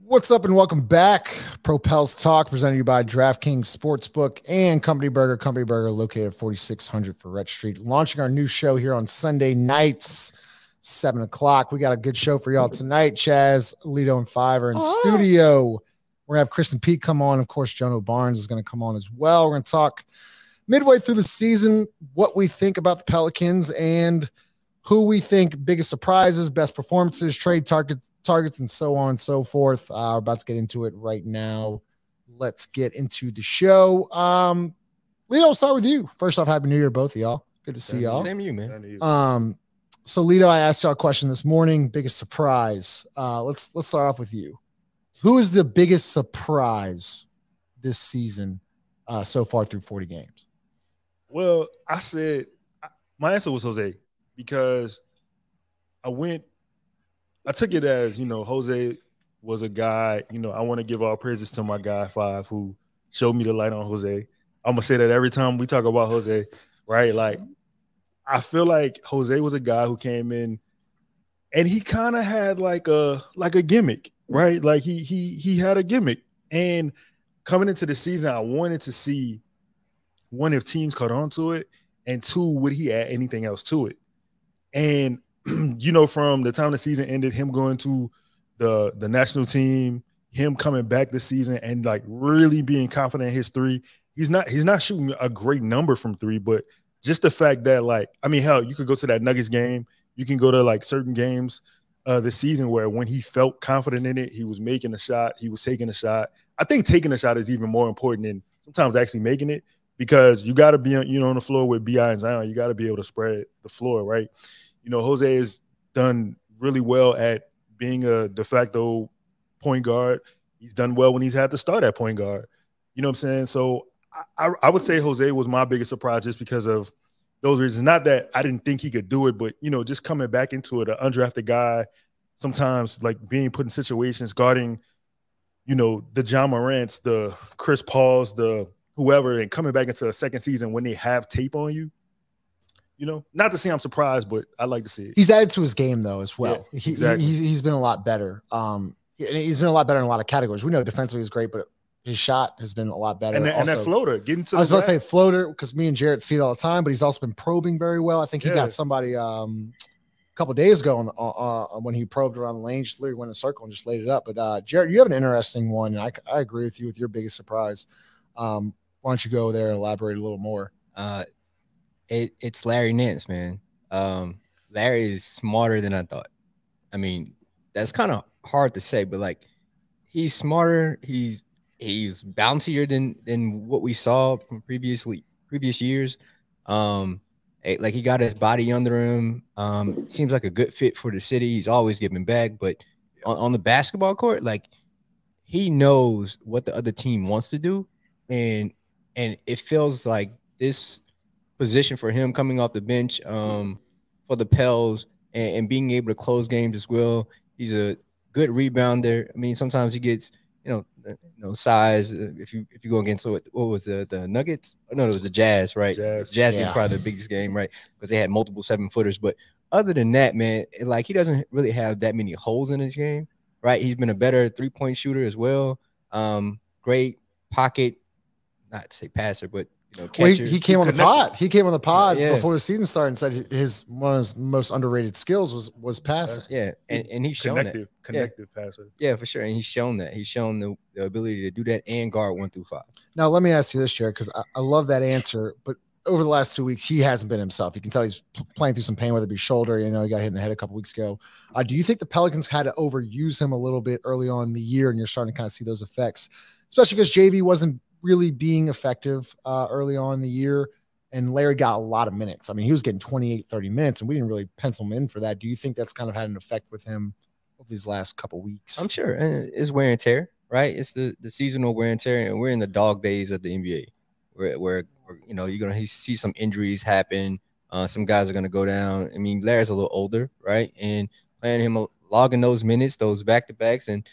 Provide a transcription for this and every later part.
What's up and welcome back. Propels Talk presented to you by DraftKings Sportsbook and Company Burger. Company Burger located at 4600 Ferret Street. Launching our new show here on Sunday nights, 7 o'clock. We got a good show for y'all tonight. Chaz, Lito, and Five are in studio. We're going to have Krysten Pete come on. Of course, Jono Barnes is going to come on as well. We're going to talk midway through the season, what we think about the Pelicans and who we think biggest surprises, best performances, trade targets, and so on and so forth. We're about to get into it right now. Let's get into the show. Lito, I'll start with you. First off, Happy New Year, both of y'all. Good to see y'all. Same to you, man. So Lito, I asked y'all a question this morning. Biggest surprise. Let's start off with you. Who is the biggest surprise this season so far through 40 games? Well, I said my answer was Jose. Because I took it as, Jose was a guy, I want to give all praises to my guy, Five, who showed me the light on Jose. I'm going to say that every time we talk about Jose, right? Like, I feel like Jose was a guy who came in and he kind of had like a gimmick, right? Like he had a gimmick. And coming into the season, I wanted to see, one, if teams caught on to it, and two, would he add anything else to it? And, from the time the season ended, him going to the national team, him coming back this season and like really being confident in his three. He's not shooting a great number from three, but just the fact that hell, you could go to that Nuggets game. You can go to like certain games this season where when he felt confident in it, he was making a shot. He was taking a shot. I think taking a shot is even more important than sometimes actually making it, because you got to be on the floor with BI and Zion. You got to be able to spread the floor, right? Jose has done really well at being a de facto point guard. He's done well when he's had to start at point guard. You know what I'm saying? So I would say Jose was my biggest surprise just because of those reasons. Not that I didn't think he could do it, but, just coming back into it, an undrafted guy, sometimes like being put in situations, guarding, the John Morants, the Chris Pauls, the whoever, and coming back into a second season when they have tape on you. Not to say I'm surprised, but I like to see it. He's added to his game though as well. Yeah, exactly. He's been a lot better. He's been a lot better in a lot of categories. We know defensively is great, but his shot has been a lot better. And that floater, getting to. I was about to say floater because me and Jarrett see it all the time, but he's also been probing very well. I think he got somebody a couple of days ago when he probed around the lane, just literally went in a circle and just laid it up. But Jarrett, you have an interesting one, and I agree with you with your biggest surprise. Why don't you go there and elaborate a little more? It's Larry Nance, man. Larry is smarter than I thought. I mean, that's kind of hard to say, but like he's smarter. He's bouncier than what we saw from previous years. Like he got his body under him. Seems like a good fit for the city. He's always giving back, but on the basketball court, like he knows what the other team wants to do, and it feels like this position for him coming off the bench for the Pels and being able to close games as well. He's a good rebounder. I mean, sometimes he gets size. If you go against what was the Nuggets? No, it was the Jazz, right? Jazz was probably the biggest game, right? Because they had multiple 7-footers. But other than that, man, like he doesn't really have that many holes in his game, right? He's been a better 3-point shooter as well. Great pocket, not to say passer, but catcher. He came on the pod. He came on the pod before the season started and said one of his most underrated skills was passing. Yeah, and he's shown that. Connective passer. Yeah, for sure. And he's shown that. He's shown the ability to do that and guard 1 through 5. Now, let me ask you this, Jared, because I love that answer. But over the last 2 weeks, he hasn't been himself. You can tell he's playing through some pain, whether it be shoulder. He got hit in the head a couple weeks ago. Do you think the Pelicans had to overuse him a little bit early on in the year, and you're starting to kind of see those effects, especially because JV wasn't really being effective early on in the year, and Larry got a lot of minutes. I mean, he was getting 28, 30 minutes, and we didn't really pencil him in for that. Do you think that's kind of had an effect with him over these last couple weeks? I'm sure. It's wear and tear, right? It's the seasonal wear and tear, and we're in the dog days of the NBA where you're going to see some injuries happen. Some guys are going to go down. I mean, Larry's a little older, right? And playing him, logging those minutes, those back-to-backs, and,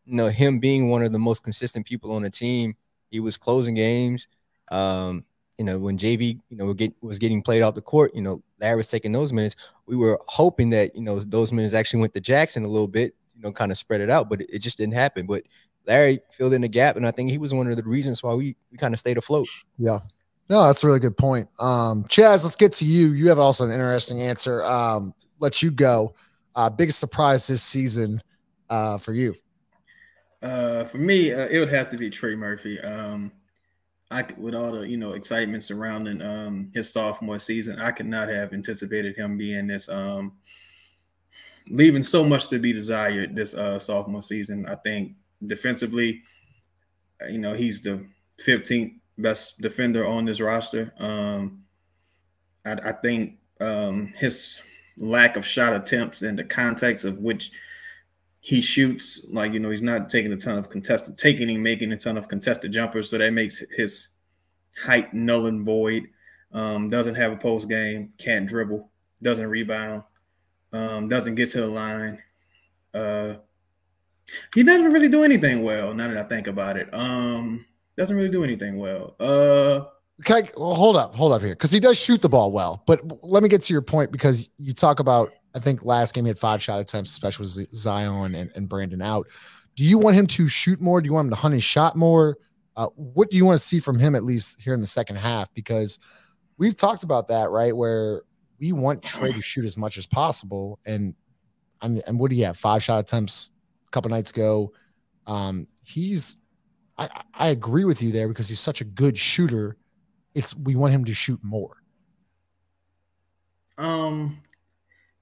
him being one of the most consistent people on the team, he was closing games. When JV, was getting played off the court, Larry was taking those minutes. We were hoping that, those minutes actually went to Jackson a little bit kind of spread it out, but it just didn't happen. But Larry filled in the gap, and I think he was one of the reasons why we kind of stayed afloat. Yeah. No, that's a really good point. Chaz, let's get to you. You have also an interesting answer. Let you go. Biggest surprise this season for you? For me, it would have to be Trey Murphy. With all the excitement surrounding his sophomore season, I could not have anticipated him being this leaving so much to be desired this sophomore season. I think defensively, he's the 15th best defender on this roster. I think his lack of shot attempts and the context of which he shoots, he's not taking a ton of making a ton of contested jumpers. So that makes his height null and void. Doesn't have a post game, can't dribble, doesn't rebound, doesn't get to the line. He doesn't really do anything well. Now that I think about it, doesn't really do anything well. Okay, well, hold up here, because he does shoot the ball well. But let me get to your point, because you talk about, I think last game he had 5 shot attempts, especially with Zion and Brandon out. Do you want him to shoot more? Do you want him to hunt his shot more? What do you want to see from him, at least here in the second half? Because we've talked about that, right? Where we want Trey to shoot as much as possible. And what do you have? 5 shot attempts a couple nights ago. I agree with you there, because he's such a good shooter. We want him to shoot more.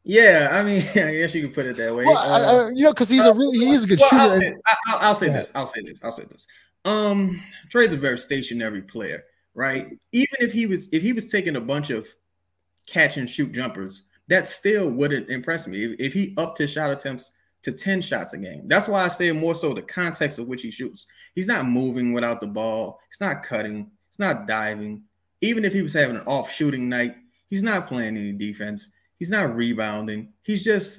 Yeah, I mean, I guess you could put it that way. Well, because he is a good shooter. I'll say this. Trey's a very stationary player, right? Even if he was taking a bunch of catch and shoot jumpers, that still wouldn't impress me. If he upped his shot attempts to 10 shots a game. That's why I say more so the context of which he shoots. He's not moving without the ball. He's not cutting. He's not diving. Even if he was having an off shooting night, he's not playing any defense. He's not rebounding. It's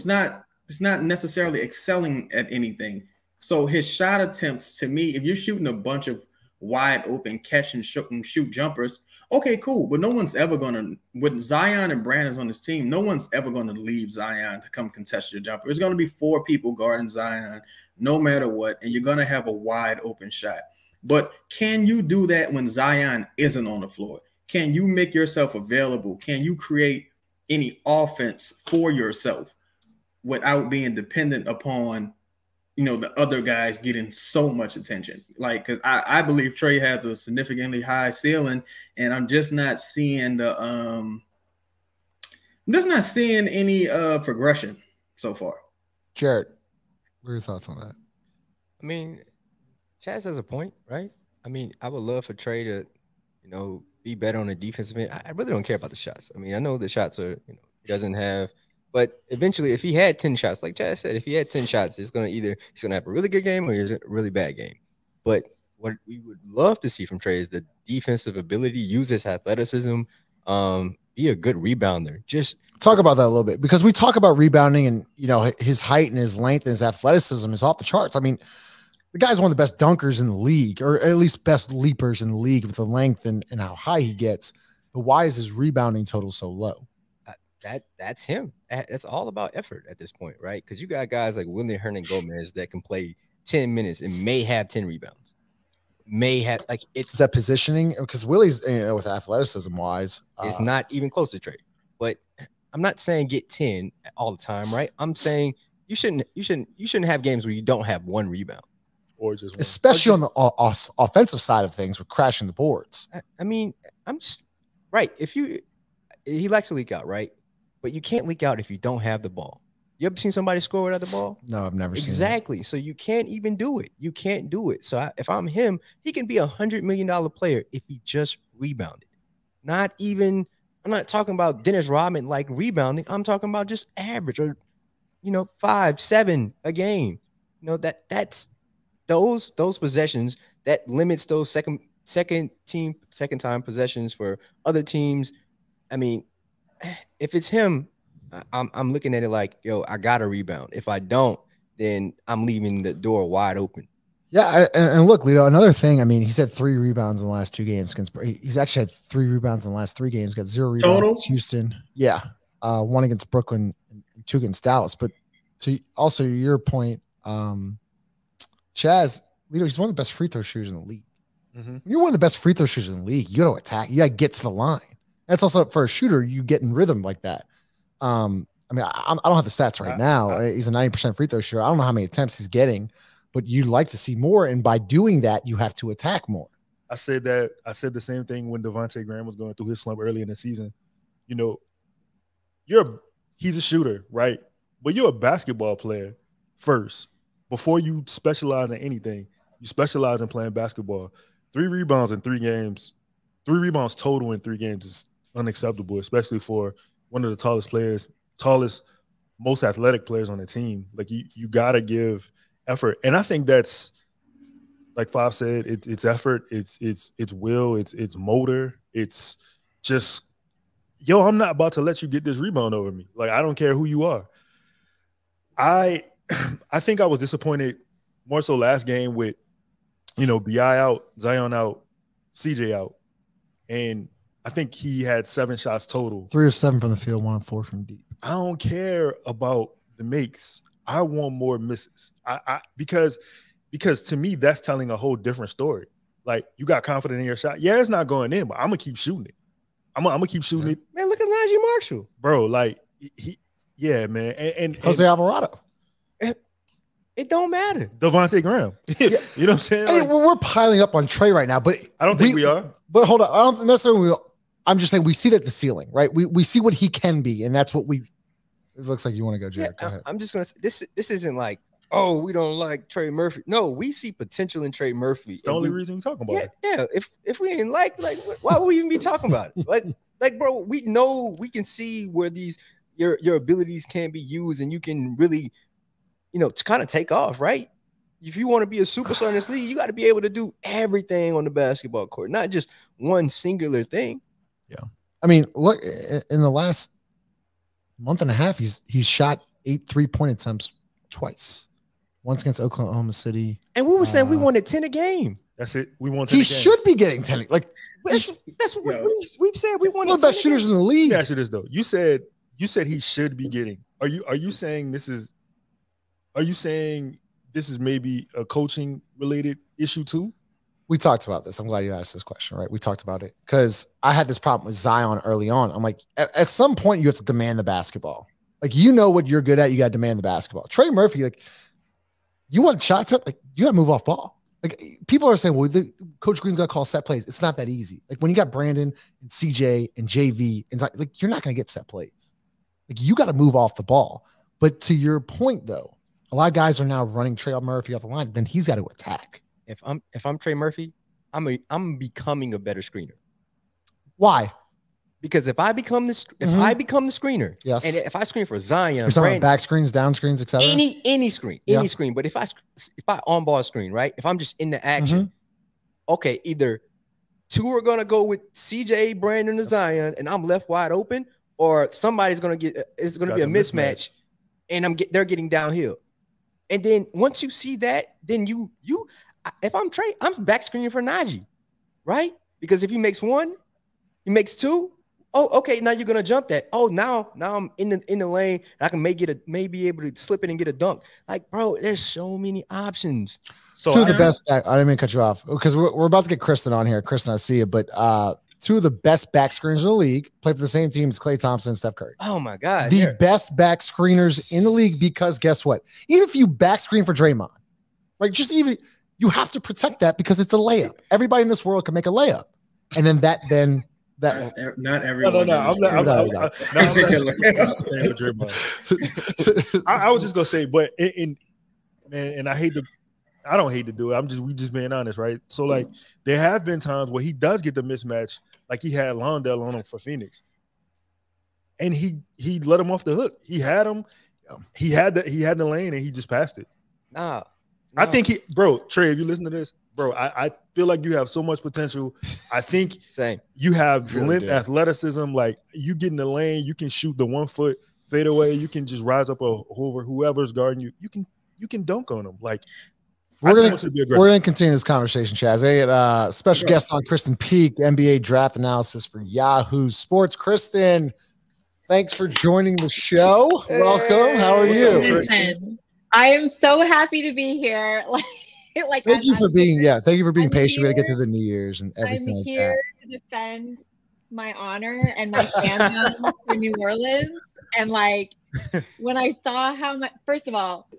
not necessarily excelling at anything. So his shot attempts, to me, if you're shooting a bunch of wide open catch and shoot jumpers, okay, cool. But no one's ever going to, with Zion and Brandon's on this team, no one's ever going to leave Zion to come contest your jumper. There's going to be 4 people guarding Zion no matter what, and you're going to have a wide open shot. But can you do that when Zion isn't on the floor? Can you make yourself available? Can you create any offense for yourself without being dependent upon the other guys getting so much attention? Because I believe Trey has a significantly high ceiling, and I'm just not seeing any progression so far. Jared, what are your thoughts on that? I mean, Chaz has a point, right? I mean, I would love for Trey to, be better on the defensive end. I really don't care about the shots. I mean, I know the shots are, he doesn't have. But eventually, if he had 10 shots, like Chad said, if he had 10 shots, he's going to have a really good game or he's a really bad game. But what we would love to see from Trey is the defensive ability, use his athleticism, be a good rebounder. Just talk about that a little bit, because we talk about rebounding and, his height and his length and his athleticism is off the charts. I mean, the guy's one of the best dunkers in the league, or at least best leapers in the league with the length and how high he gets. But why is his rebounding total so low? That's him. That's all about effort at this point, right? Because you got guys like Willie Hernan-Gomez that can play 10 minutes and may have 10 rebounds. Is that positioning? Because Willie's, with athleticism wise, it's not even close to Trey. But I'm not saying get 10 all the time, right? I'm saying you shouldn't have games where you don't have 1 rebound. Or just one. Especially on the offensive side of things with crashing the boards. I mean, I'm just right. He likes to leak out, right? But you can't leak out if you don't have the ball. You ever seen somebody score without the ball? No, I've never seen it. Exactly. So you can't even do it. You can't do it. So if I'm him, he can be $100 million player if he just rebounded. I'm not talking about Dennis Rodman like rebounding. I'm talking about just average or, 5, 7 a game. That's those possessions that limits those second time possessions for other teams. I mean, if it's him, I'm looking at it like, yo, I got to rebound. If I don't, then I'm leaving the door wide open. Yeah, and look, Lito, another thing, I mean, he's had 3 rebounds in the last 2 games. He's actually had 3 rebounds in the last 3 games. Got 0 rebounds against Houston. Yeah, 1 against Brooklyn and 2 against Dallas. But to also your point, Chaz, he's one of the best free throw shooters in the league. When you're one of the best free throw shooters in the league, you got to attack. You got to get to the line. That's also for a shooter. You get in rhythm like that. I mean, I don't have the stats right now. He's a 90% free throw shooter. I don't know how many attempts he's getting, but you'd like to see more. And by doing that, you have to attack more. I said the same thing when Devontae Graham was going through his slump early in the season. You know, he's a shooter, right? But you're a basketball player first. Before you specialize in anything, you specialize in playing basketball. 3 rebounds in 3 games, 3 rebounds total in 3 games is unacceptable, especially for one of the tallest, most athletic players on the team. Like you gotta give effort. And I think that's, like Five said, it's effort, it's will, it's motor, it's just, yo, I'm not about to let you get this rebound over me. Like, I don't care who you are. I think I was disappointed more so last game with, BI out, Zion out, CJ out. And I think he had 7 shots total. 3 or 7 from the field, 1 or 4 from deep. I don't care about the makes. I want more misses. Because to me, that's telling a whole different story. Like, you got confidence in your shot. Yeah, it's not going in, but I'm going to keep shooting it. I'm going to keep shooting it. Man, look at Najee Marshall. Bro, like, yeah, man. And Jose Alvarado. It don't matter. Devontae Graham. You know what I'm saying? Hey, we're piling up on Trey right now, but I don't think we are. But hold on. I don't necessarily. I'm just saying we see that the ceiling, right? We see what he can be, and that's what we. It looks like you want to go, Jared. Go ahead. I'm just gonna say this isn't like, oh, we don't like Trey Murphy. No, we see potential in Trey Murphy. It's the only reason we're talking about it. Yeah. If we didn't like, why would we even be talking about it? Like, bro, we know, we can see where your abilities can be used, and you can really, to kind of take off, right? If you want to be a superstar in this league, you got to be able to do everything on the basketball court, not just one singular thing. Yeah. I mean, look, in the last month and a half, he's shot 8 3-point attempts twice. Once against Oklahoma City. And we were saying we wanted 10 a game. That's it. We want 10 he should be getting 10. Like, that's what we've said. We wanted one of the best shooters in the league. Yeah, it is though. You said he should be getting. Are you saying this is maybe a coaching related issue too? We talked about this. I'm glad you asked this question, right? We talked about it because I had this problem with Zion early on. I'm like, at some point you have to demand the basketball. Like, what you're good at, you got to demand the basketball. Trey Murphy, like, you want shots up, like, you got to move off ball. Like, people are saying, well, Coach Green's got to call set plays. It's not that easy. Like, when you got Brandon and CJ and JV, and like, you're not going to get set plays. Like, you got to move off the ball. But to your point, though, a lot of guys are now running Trey Murphy off the line. Then he's got to attack. If I'm Trey Murphy, I'm becoming a better screener. Why? Because if I become the screener, yes, and if I screen for Zion, you're talking about back screens, down screens, etc. Any screen. But if I on ball screen, right? If I'm just in the action, okay, either 2 are gonna go with CJ, Brandon, and Zion, and I'm left wide open, or somebody's gonna be a mismatch, and they're getting downhill. And then once you see that, then if I'm Trey, I'm back screening for Najee, right? Because if he makes 1, he makes 2. Oh, okay. Now you're gonna jump that. Oh, now I'm in the lane. I can maybe able to slip it and get a dunk. Like, bro, there's so many options. So 2 of the best back. I didn't mean to cut you off because we're about to get Krysten on here. Krysten, I see it, but 2 of the best back screeners in the league play for the same team as Klay Thompson and Steph Curry. Oh my God, the best back screeners in the league. Because guess what? Even if you back screen for Draymond, right? You have to protect that because it's a layup. Everybody in this world can make a layup, and then not everyone. No. I was just gonna say, but and I don't hate to do it. We just being honest, right? So like, there have been times where he does get the mismatch, like he had Londell on him for Phoenix, and he let him off the hook. He had him. He had the lane, and he just passed it. Nah. I think Trey, if you listen to this, bro, I feel like you have so much potential. I think you have athleticism. Like, you get in the lane, you can shoot the 1-foot fadeaway. You can just rise up over whoever's guarding you. You can dunk on them. Like, we're gonna continue this conversation, Chaz. Special guest on Krysten Peak, NBA draft analysis for Yahoo Sports. Krysten, Thanks for joining the show. Welcome. How are you? Listen, I am so happy to be here. Thank you for being patient. We got to get to the New Year's and I'm everything like here that. to defend my honor and my fandom for New Orleans. And like when I saw how much, first of all,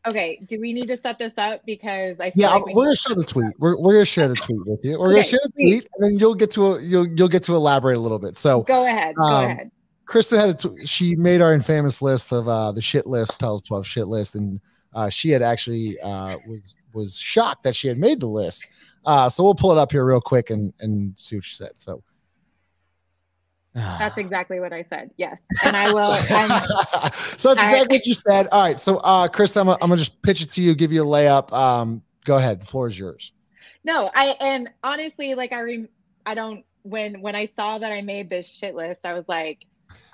okay, do we need to set this up? Because I feel like we're gonna share the tweet. We're gonna share the tweet with you. We're gonna share the tweet, and then you'll get to elaborate a little bit. So go ahead. Krysten had she made our infamous list of the shit list, Pels 12 shit list, and she had actually was shocked that she had made the list. So we'll pull it up here real quick and see what she said. So that's exactly what I said. Yes, and I will. So that's exactly what you said. All right, so Krysten, I'm gonna just pitch it to you, give you a layup. Go ahead, the floor is yours. No, and honestly, like I don't. When I saw that I made this shit list, I was like,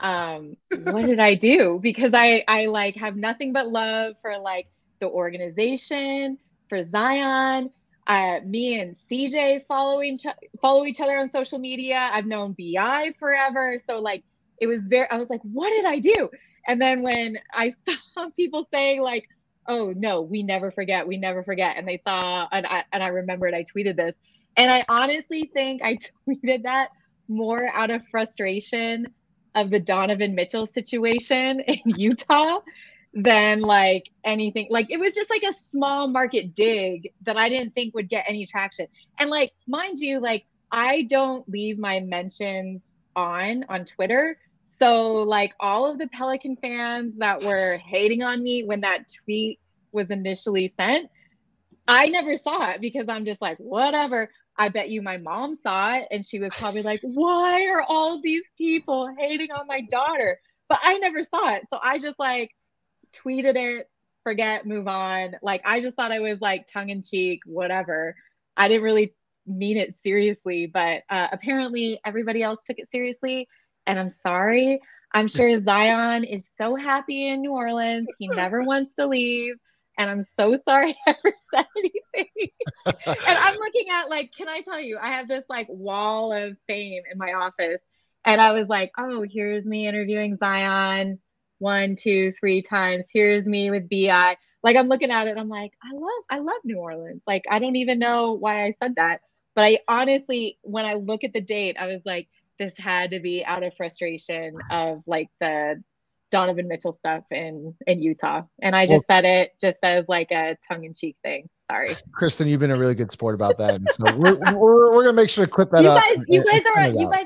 what did I do? Because I like have nothing but love for like the organization, for Zion. Me and CJ follow each other on social media. I've known BI forever. So like I was like, what did I do? And then when I saw people saying like, oh no, we never forget. And they saw, and I remembered I tweeted this. And I honestly think I tweeted that more out of frustration of the Donovan Mitchell situation in Utah than like anything. Like it was just like a small market dig that I didn't think would get any traction. And like, mind you, like I don't leave my mentions on Twitter. So like all of the Pelican fans that were hating on me when that tweet was initially sent, I never saw it because I'm just like, whatever. I bet you my mom saw it and she was probably like, why are all these people hating on my daughter? But I never saw it. So I just like tweeted it, forget, move on. Like, I just thought I was like tongue in cheek, whatever. I didn't really mean it seriously, but apparently everybody else took it seriously. And I'm sorry. I'm sure Zion is so happy in New Orleans. He never wants to leave. And I'm so sorry I ever said anything. And I'm looking at like, can I tell you, I have this like wall of fame in my office. And I was like, oh, here's me interviewing Zion 1, 2, 3 times. Here's me with BI. Like I'm looking at it. I'm like, I love New Orleans. Like, I don't even know why I said that. But I honestly, when I look at the date, I was like, this had to be out of frustration of like the Donovan Mitchell stuff in Utah. And I just said it just as like a tongue-in-cheek thing. Sorry. Krysten, you've been a really good sport about that. And so we're gonna make sure to clip that up. You guys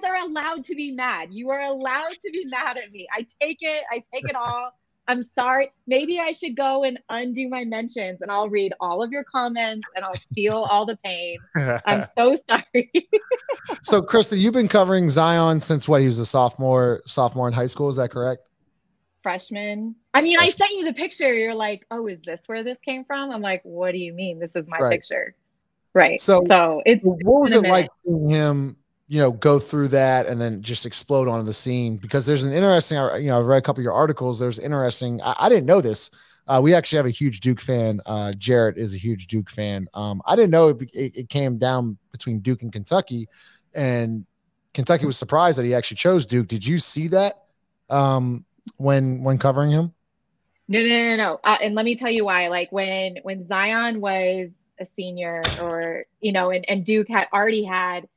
are allowed to be mad. You are allowed to be mad at me. I take it all. I'm sorry. Maybe I should go and undo my mentions and I'll read all of your comments and I'll feel all the pain. I'm so sorry. So Krysten, you've been covering Zion since what? He was a sophomore in high school. Is that correct? Freshman. I mean, I sent you the picture. You're like, oh, is this where this came from? I'm like, what do you mean? This is my picture. Right. So it's what was it like seeing him, go through that and then just explode onto the scene? Because there's an interesting, I've read a couple of your articles. There's interesting. I didn't know this. We actually have a huge Duke fan. Jarrett is a huge Duke fan. I didn't know it came down between Duke and Kentucky, and Kentucky was surprised that he actually chose Duke. Did you see that? When covering him? No. And let me tell you why. Like when Zion was a senior, or and Duke had already had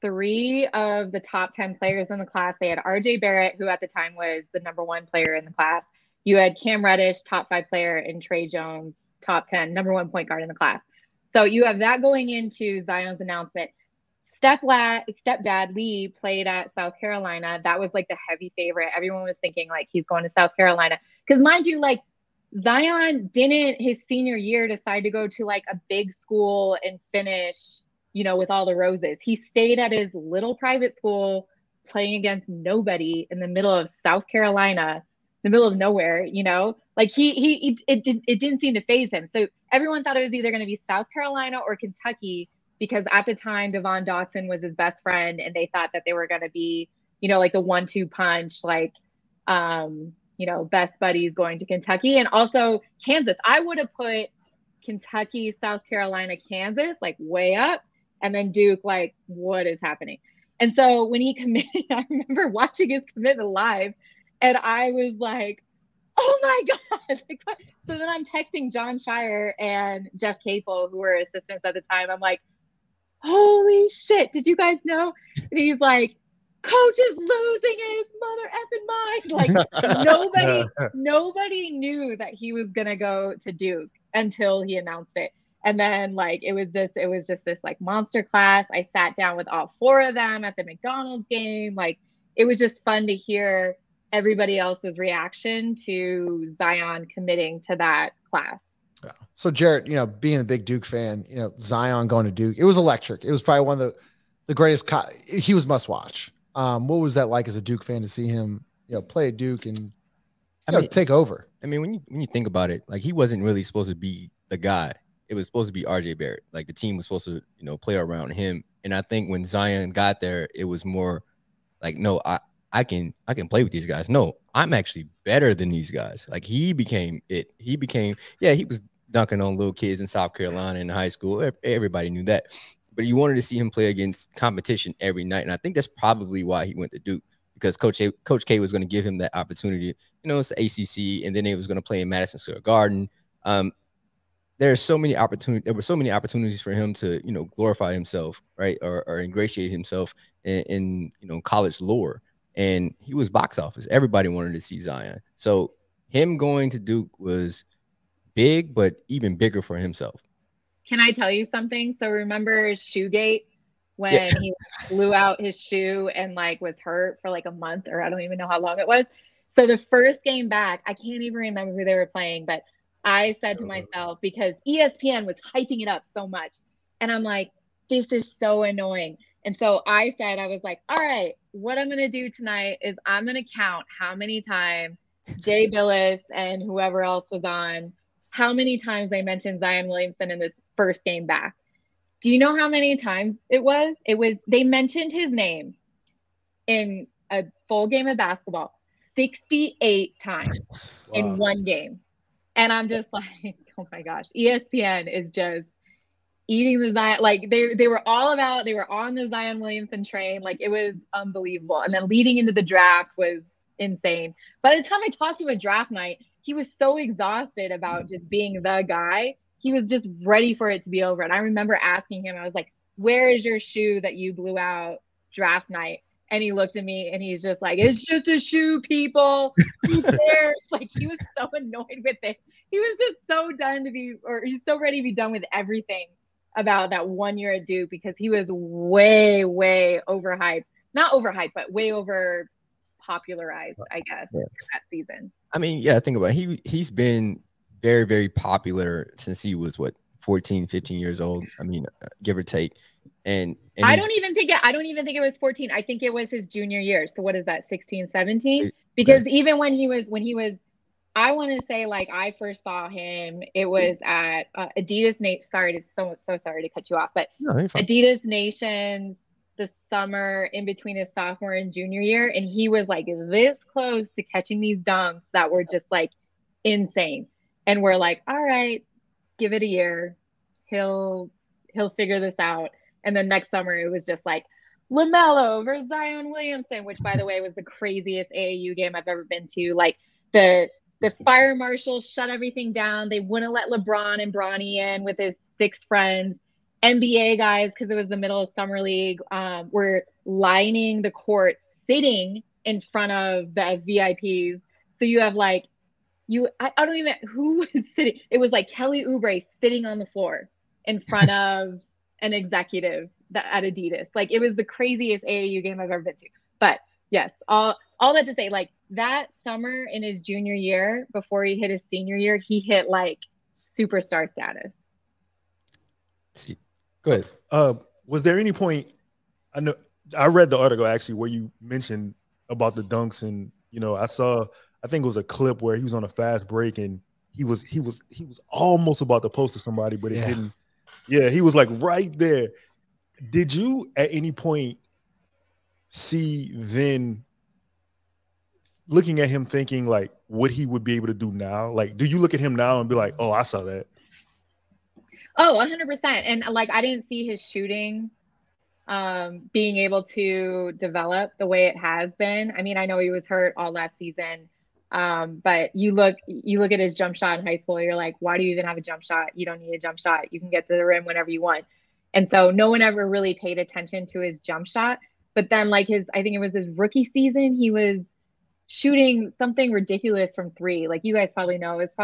3 of the top 10 players in the class. They had RJ Barrett, who at the time was the #1 player in the class. You had Cam Reddish, top 5 player, and Trey Jones, top 10, #1 point guard in the class. So you have that going into Zion's announcement. Stepdad Lee played at South Carolina. That was like the heavy favorite. Everyone was thinking like he's going to South Carolina. Because mind you, like Zion didn't his senior year decide to go to like a big school and finish, with all the roses. He stayed at his little private school playing against nobody in the middle of South Carolina, the middle of nowhere, like it didn't seem to faze him. So everyone thought it was either going to be South Carolina or Kentucky, because at the time, Devon Dotson was his best friend, and they thought that they were going to be, like the 1-2 punch, like, best buddies going to Kentucky. And also Kansas. I would have put Kentucky, South Carolina, Kansas, like way up, and then Duke, like, what is happening? And so when he committed, I remember watching his commitment live, and I was like, oh my God. Like, so then I'm texting John Shire and Jeff Capel, who were assistants at the time. I'm like, holy shit, did you guys know? And he's like, coach is losing his mother effing mind. Like nobody knew that he was gonna go to Duke until he announced it. And then like it was just this like monster class. I sat down with all 4 of them at the McDonald's game. Like it was just fun to hear everybody else's reaction to Zion committing to that class. Yeah. So Jarrett, being a big Duke fan, Zion going to Duke, it was electric. It was probably one of the greatest. He was must watch. What was that like as a Duke fan to see him, play at Duke and take over? I mean, when you think about it, like he wasn't really supposed to be the guy. It was supposed to be RJ Barrett. Like the team was supposed to, play around him. And I think when Zion got there, it was more like, no, I can play with these guys. No, I'm actually better than these guys. Like he became it. He was dunking on little kids in South Carolina in high school. Everybody knew that. But you wanted to see him play against competition every night. And I think that's probably why he went to Duke, because Coach K was going to give him that opportunity. It's the ACC, and then he was going to play in Madison Square Garden. There were so many opportunities for him to, glorify himself, right, or ingratiate himself in college lore. And he was box office. Everybody wanted to see Zion. So him going to Duke was big, but even bigger for himself. Can I tell you something? So remember Shoegate when he blew out his shoe and like was hurt for like a month, or I don't even know how long it was. So the first game back, I can't even remember who they were playing, but I said to myself, because ESPN was hyping it up so much, and I'm like, this is so annoying. And so I was like, all right, what I'm going to do tonight is I'm going to count how many times Jay Billis and whoever else was on, how many times they mentioned Zion Williamson in this first game back. Do you know how many times it was? They mentioned his name in a full game of basketball 68 times in one game. And I'm just like, oh my gosh, ESPN is just eating the Zion. Like they were on the Zion Williamson train. Like it was unbelievable. And then leading into the draft was insane. By the time I talked to him at draft night, he was so exhausted about just being the guy. He was just ready for it to be over. And I remember asking him, I was like, where is your shoe that you blew out draft night? And he looked at me and he's just like, it's just a shoe, people. Who cares? Like he was so annoyed with it. He was just so he's so ready to be done with everything about that 1 year at Duke, because he was way, way overhyped. Not overhyped, but way over popularized, I guess, that season. I mean, think about it. He's been very, very popular since he was 14, 15 years old. I mean, give or take. And I don't even think it was 14. I think it was his junior year. So what is that, 16, 17? Because even when he was, I want to say, like, I first saw him, it was at Adidas Nation. Sorry, so sorry to cut you off, but Adidas Nations the summer in between his sophomore and junior year, and he was like this close to catching these dunks that were just like insane. And we're like, all right, give it a year, he'll figure this out. And then next summer it was just like LaMelo versus Zion Williamson, which by the way was the craziest AAU game I've ever been to. Like the fire marshals shut everything down. They wouldn't let LeBron and Bronny in with his 6 friends. NBA guys, because it was the middle of summer league, were lining the court, sitting in front of the VIPs. So you have like, I don't even, who was sitting? It was like Kelly Oubre sitting on the floor in front of an executive at Adidas. Like it was the craziest AAU game I've ever been to. But yes, all that to say, like that summer in his junior year, before he hit his senior year, he hit like superstar status. Go ahead. Was there any point? I know I read the article actually where you mentioned about the dunks, and I think it was a clip where he was on a fast break and he was almost about to post to somebody, but it didn't. Yeah, he was like right there. Did you at any point see then, looking at him, thinking like what he would be able to do now? Like, do you look at him now and be like, oh, I saw that? Oh, 100%. And like, I didn't see his shooting being able to develop the way it has been. I mean, I know he was hurt all last season, but you look at his jump shot in high school, you're like, why do you even have a jump shot? You don't need a jump shot. You can get to the rim whenever you want. And so no one ever really paid attention to his jump shot. But then like I think it was his rookie season, he was shooting something ridiculous from three. Like you guys probably know is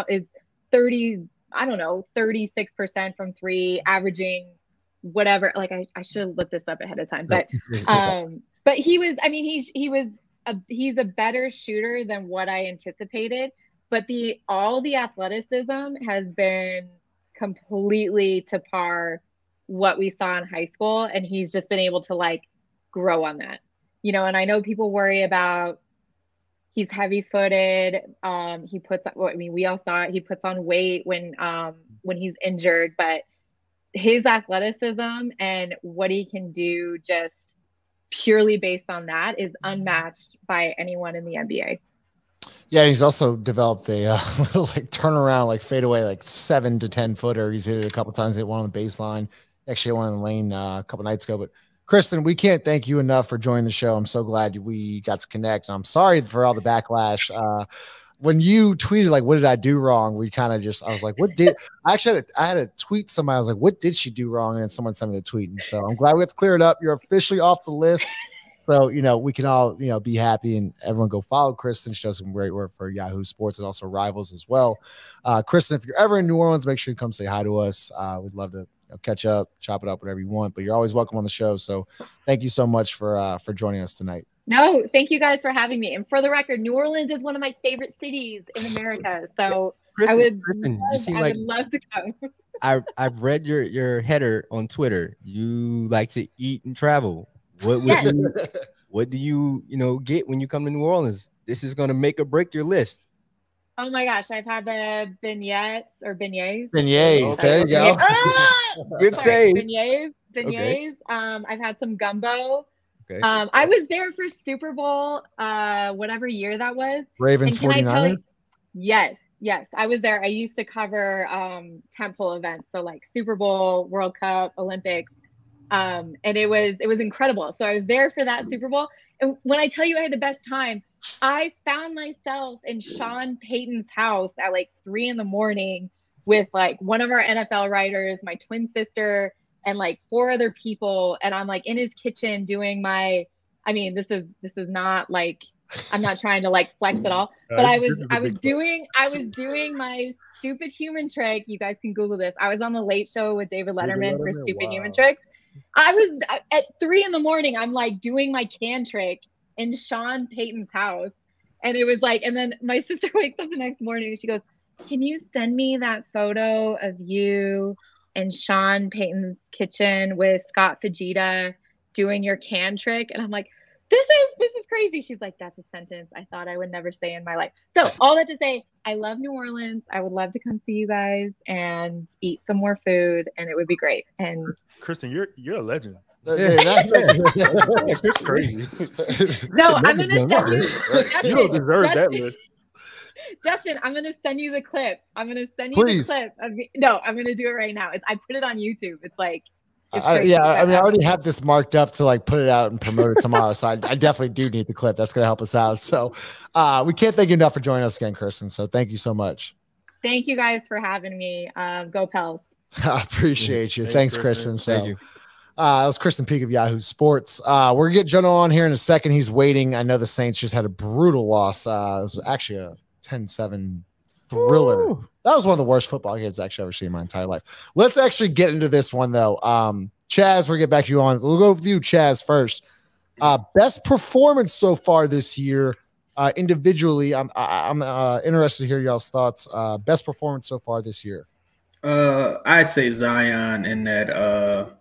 30, I don't know, 36% from three, averaging whatever. Like I should have looked this up ahead of time, but he was, I mean, he's a better shooter than what I anticipated, but all the athleticism has been completely to par what we saw in high school. And he's just been able to like grow on that, you know, and I know people worry about he's heavy footed. He puts, I mean, we all saw it. He puts on weight when he's injured, but his athleticism and what he can do just purely based on that is unmatched by anyone in the NBA. Yeah, and he's also developed a little like turnaround, like fadeaway, like 7 to 10 footer. He's hit it a couple times. Hit one on the baseline. Actually, hit one in the lane a couple nights ago. But Krysten, we can't thank you enough for joining the show. I'm so glad we got to connect. And I'm sorry for all the backlash. When you tweeted, like, what did I do wrong? We kind of I was like, what did I actually had to tweet somebody. I was like, what did she do wrong? And then someone sent me the tweet. And so I'm glad we got to clear it up. You're officially off the list. So, you know, we can all, you know, be happy and everyone go follow Krysten. She does some great work for Yahoo Sports and also Rivals as well. Krysten, if you're ever in New Orleans, make sure you come say hi to us. We'd love to catch up, chop it up, whatever you want, but you're always welcome on the show. So thank you so much for joining us tonight. No, thank you guys for having me. And for the record, New Orleans is one of my favorite cities in America. So Krysten, I would love to come. I've read your header on Twitter. You like to eat and travel. What do you get when you come to New Orleans? This is going to make or break your list. Oh my gosh, I've had the beignets. Beignets, there you go. Good save. Beignets. Okay. I've had some gumbo. Okay. I was there for Super Bowl, whatever year that was. Ravens 49ers? Yes, I was there. I used to cover tentpole events, so like Super Bowl, World Cup, Olympics. And it was incredible. So I was there for that Super Bowl. And when I tell you I had the best time, I found myself in Sean Payton's house at like 3 a.m. with like one of our NFL writers, my twin sister, and like 4 other people. And I'm like in his kitchen doing this is not like, I'm not trying to like flex at all, but I was doing my stupid human trick. You guys can Google this. I was on the Late Show with David Letterman for stupid human tricks. I was at 3 a.m. I'm like doing my can trick in Sean Payton's house. And it was like, and then my sister wakes up the next morning and she goes, can you send me that photo of you in Sean Payton's kitchen with Scott Fujita doing your can trick? And I'm like, this is crazy. She's like, that's a sentence I thought I would never say in my life. So all that to say, I love New Orleans. I would love to come see you guys and eat some more food, and it would be great. And Krysten, you're a legend. That's crazy. No, I'm gonna send you. Justin, you don't deserve that list. Justin, I'm gonna send you the clip. I'm gonna send you the clip. No, I'm gonna do it right now. I put it on YouTube. It's like. I already have this marked up to like put it out and promote it tomorrow. So I definitely do need the clip. That's going to help us out. So we can't thank you enough for joining us again, Krysten. So thank you so much. Thank you guys for having me. Go Pels. I appreciate you. Thanks, Krysten. So thank you. That was Krysten Peak of Yahoo Sports. We're going to get Jono on here in a second. He's waiting. I know the Saints just had a brutal loss. It was actually a 10-7 thriller. Ooh. That was one of the worst football games I've actually ever seen in my entire life. Let's actually get into this one, though. Chaz, we'll get back to you on. We'll go with you, Chaz, first. Best performance so far this year, individually. I'm interested to hear y'all's thoughts. Best performance so far this year. I'd say Zion in that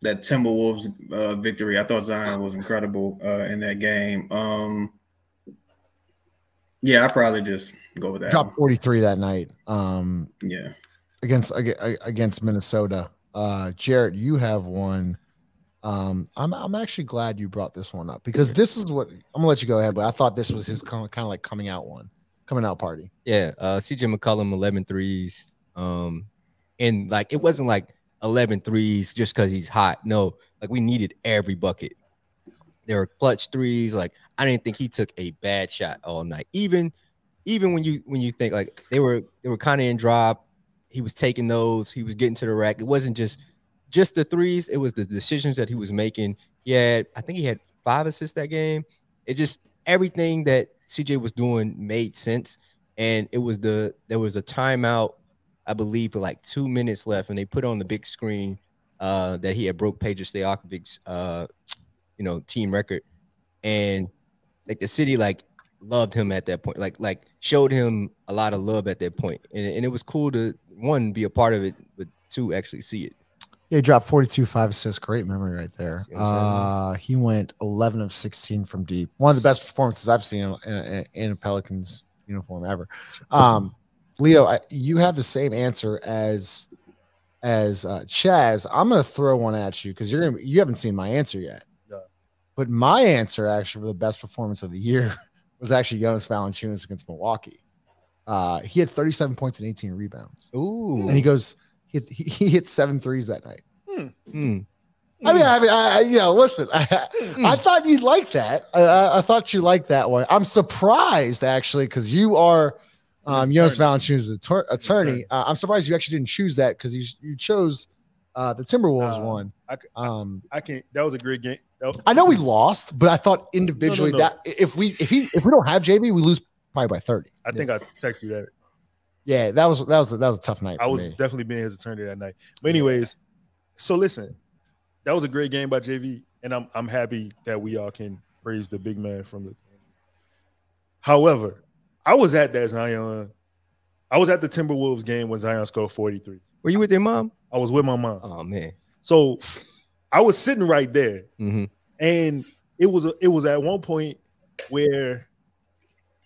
Timberwolves victory. I thought Zion was incredible in that game. Yeah, I'd probably just go with that. Dropped 43 that night. Yeah, against Minnesota. Jarrett, you have one. I'm actually glad you brought this one up because this is what I'm gonna let you go ahead, but I thought this was his kind of like coming out party. Yeah, CJ McCollum 11 threes. And like it wasn't like 11 threes just because he's hot. No, like we needed every bucket. There were clutch threes. Like I didn't think he took a bad shot all night. Even when you think like they were kind of in drop, he was taking those. He was getting to the rack. It wasn't just the threes. It was the decisions that he was making. I think he had 5 assists that game. It just everything that CJ was doing made sense. And there was a timeout, I believe, for like 2 minutes left, and they put on the big screen that he had broke Peja Stojakovic's team record, and like the city like loved him at that point, like showed him a lot of love at that point, and it was cool to one be a part of it, but two actually see it. Yeah, he dropped 42, 5 assists. Great memory right there. He went 11 of 16 from deep. One of the best performances I've seen in a Pelicans uniform ever. Leo, you have the same answer as Chaz. I'm going to throw one at you because you haven't seen my answer yet. No. But my answer actually for the best performance of the year was actually Jonas Valanciunas against Milwaukee. He had 37 points and 18 rebounds. Ooh. And he hit 7 threes that night. I mean, listen, I thought you'd like that. I thought you liked that one. I'm surprised actually, because you are Jonas Valanciunas' attorney. I'm surprised you actually didn't choose that because you chose the Timberwolves one. I can't. That was a great game. I know we lost, but I thought individually that if we don't have JB, we lose probably by 30. I think I texted you that. Yeah, that was a tough night. I was definitely being his attorney that night. But anyways, so listen, that was a great game by JV, and I'm happy that we all can praise the big man from the. However, I was at the Timberwolves game when Zion scored 43. Were you with your mom? I was with my mom. Oh man. So I was sitting right there, and it was at one point where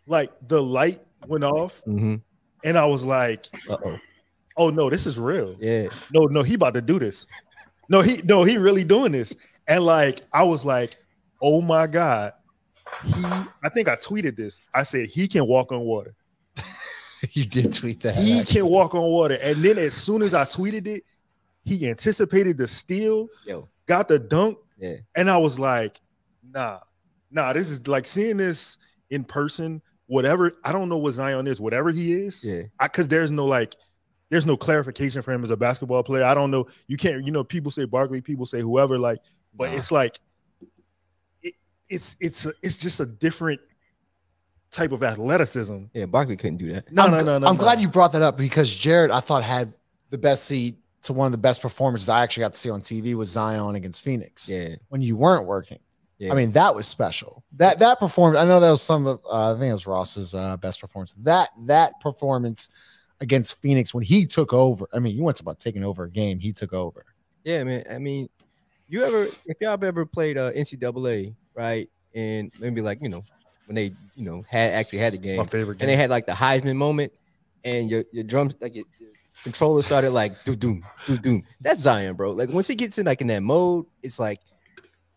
like the light went off, and I was like, oh no, this is real. Yeah. No, he about to do this. No, he really doing this. And like I was like, oh my God. I think I tweeted this. I said he can walk on water. You did tweet that. He can walk on water. And then as soon as I tweeted it, he anticipated the steal, got the dunk. Yeah. And I was like, nah, this is like seeing this in person, whatever. I don't know what Zion is, whatever he is. Yeah. Because there's no clarification for him as a basketball player. I don't know. You can't, people say Barkley, people say whoever, like, but it's like, it's just a different type of athleticism. Yeah, Barkley couldn't do that. No. I'm glad you brought that up because Jared, I thought, had the best seat to one of the best performances I actually got to see on TV was Zion against Phoenix. Yeah. When you weren't working. Yeah. I mean, that was special. That performance, I know that was some of I think it was Ross's best performance. That performance against Phoenix when he took over. I mean, you went about taking over a game. He took over. Yeah, man. I mean, if y'all have ever played NCAA, right? And maybe like, when they, had the game. My favorite game. And they had like the Heisman moment and your drums, like your controller started like doom. That's Zion, bro. Like once he gets in like in that mode, it's like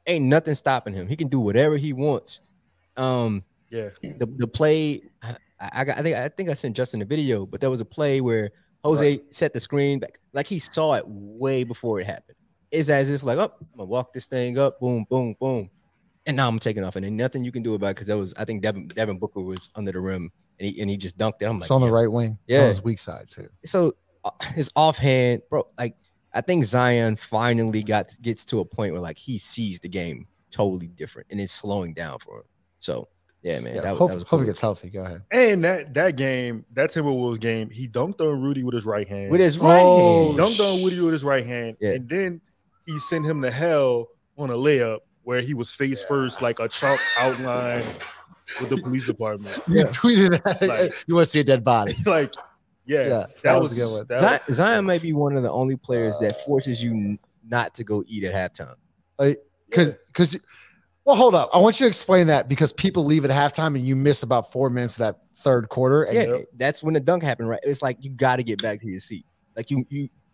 ain't nothing stopping him. He can do whatever he wants. The play, I think I sent Justin a video, but there was a play where Jose set the screen back, like he saw it way before it happened. It's as if like, I'm gonna walk this thing up, boom, boom, boom, and now I'm taking off, and ain't nothing you can do about it because that was, I think Devin Booker was under the rim, and he just dunked it. I'm like, it's on the right wing. Yeah, it's on his weak side too. So his offhand, bro, like I think Zion finally gets to a point where like he sees the game totally different, and it's slowing down for him. So. Yeah, man. That was cool. Hope he gets healthy. Go ahead. And that game, that Timberwolves game, he dunked on Rudy with his right hand. With his right hand. He dunked on Rudy with his right hand. Yeah. And then he sent him to hell on a layup where he was face first, like a chalk outline with the police department. You tweeted that. Like, you want to see a dead body. Like, that was a good one. Zion might be one of the only players that forces you not to go eat at halftime. Because well, hold up. I want you to explain that because people leave at halftime and you miss about 4 minutes of that third quarter. And that's when the dunk happened, right? It's like you got to get back to your seat. Like you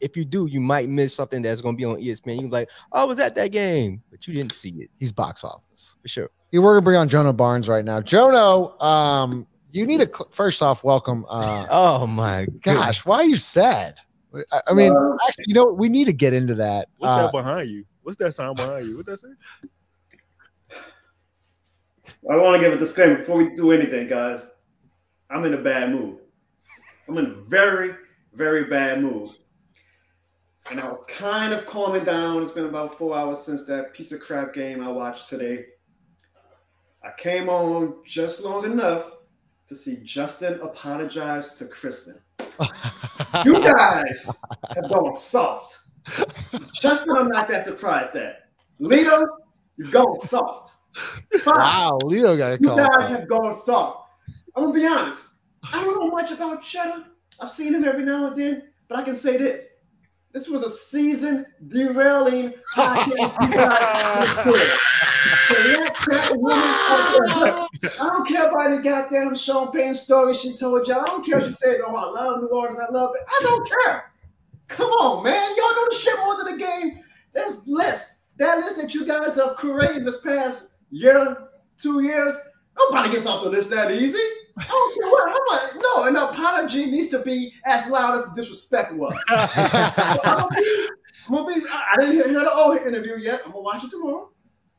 if you do, you might miss something that's going to be on ESPN. You're like, oh, I was at that game, but you didn't see it. He's box office. For sure. We're going to bring on Jono Barnes right now. Jono, you need first off, welcome. Oh, my gosh. Why are you sad? I mean, actually, you know, we need to get into that. What's that behind you? What's that sign behind you? What that say? I want to give a disclaimer before we do anything, guys. I'm in a bad mood. I'm in a very, very bad mood. And I was kind of calming down. It's been about 4 hours since that piece of crap game I watched today. I came on just long enough to see Justin apologize to Krysten. You guys have gone soft. Justin, I'm not that surprised at. Lito, you've gone soft. Fine. Wow, Lito got a You call. guys have gone soft. I'm going to be honest. I don't know much about Cheddar. I've seen him every now and then, but I can say this. This was a season derailing podcast. I don't care about any goddamn Sean Payne story she told y'all. I don't care if she says, oh, I love New Orleans, I love it. I don't care. Come on, man. Y'all know the shit more than the game. There's list. That list that you guys have created this past year, 2 years, nobody gets off the list that easy. I don't care what. No, an apology needs to be as loud as the disrespect was. I didn't hear the old interview yet. I'm gonna watch it tomorrow.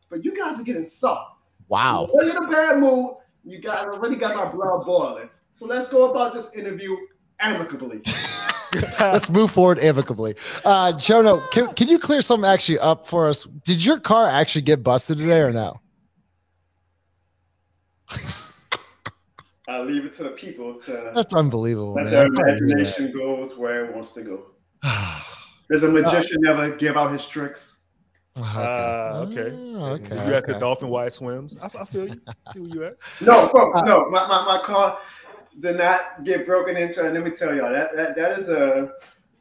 But you guys are getting soft. Wow. You're in a bad mood. You guys already got my blood boiling. So let's go about this interview amicably. Let's move forward amicably. Jono, can you clear something actually up for us? Did your car actually get busted today or no? I'll leave it to the people to That's unbelievable, let man. their imagination goes where it wants to go. Does a magician never give out his tricks? Okay. You at the Dolphin Wide Swims? I feel you. See where you at? No, folks, no. My car did not get broken into, and let me tell y'all that is a.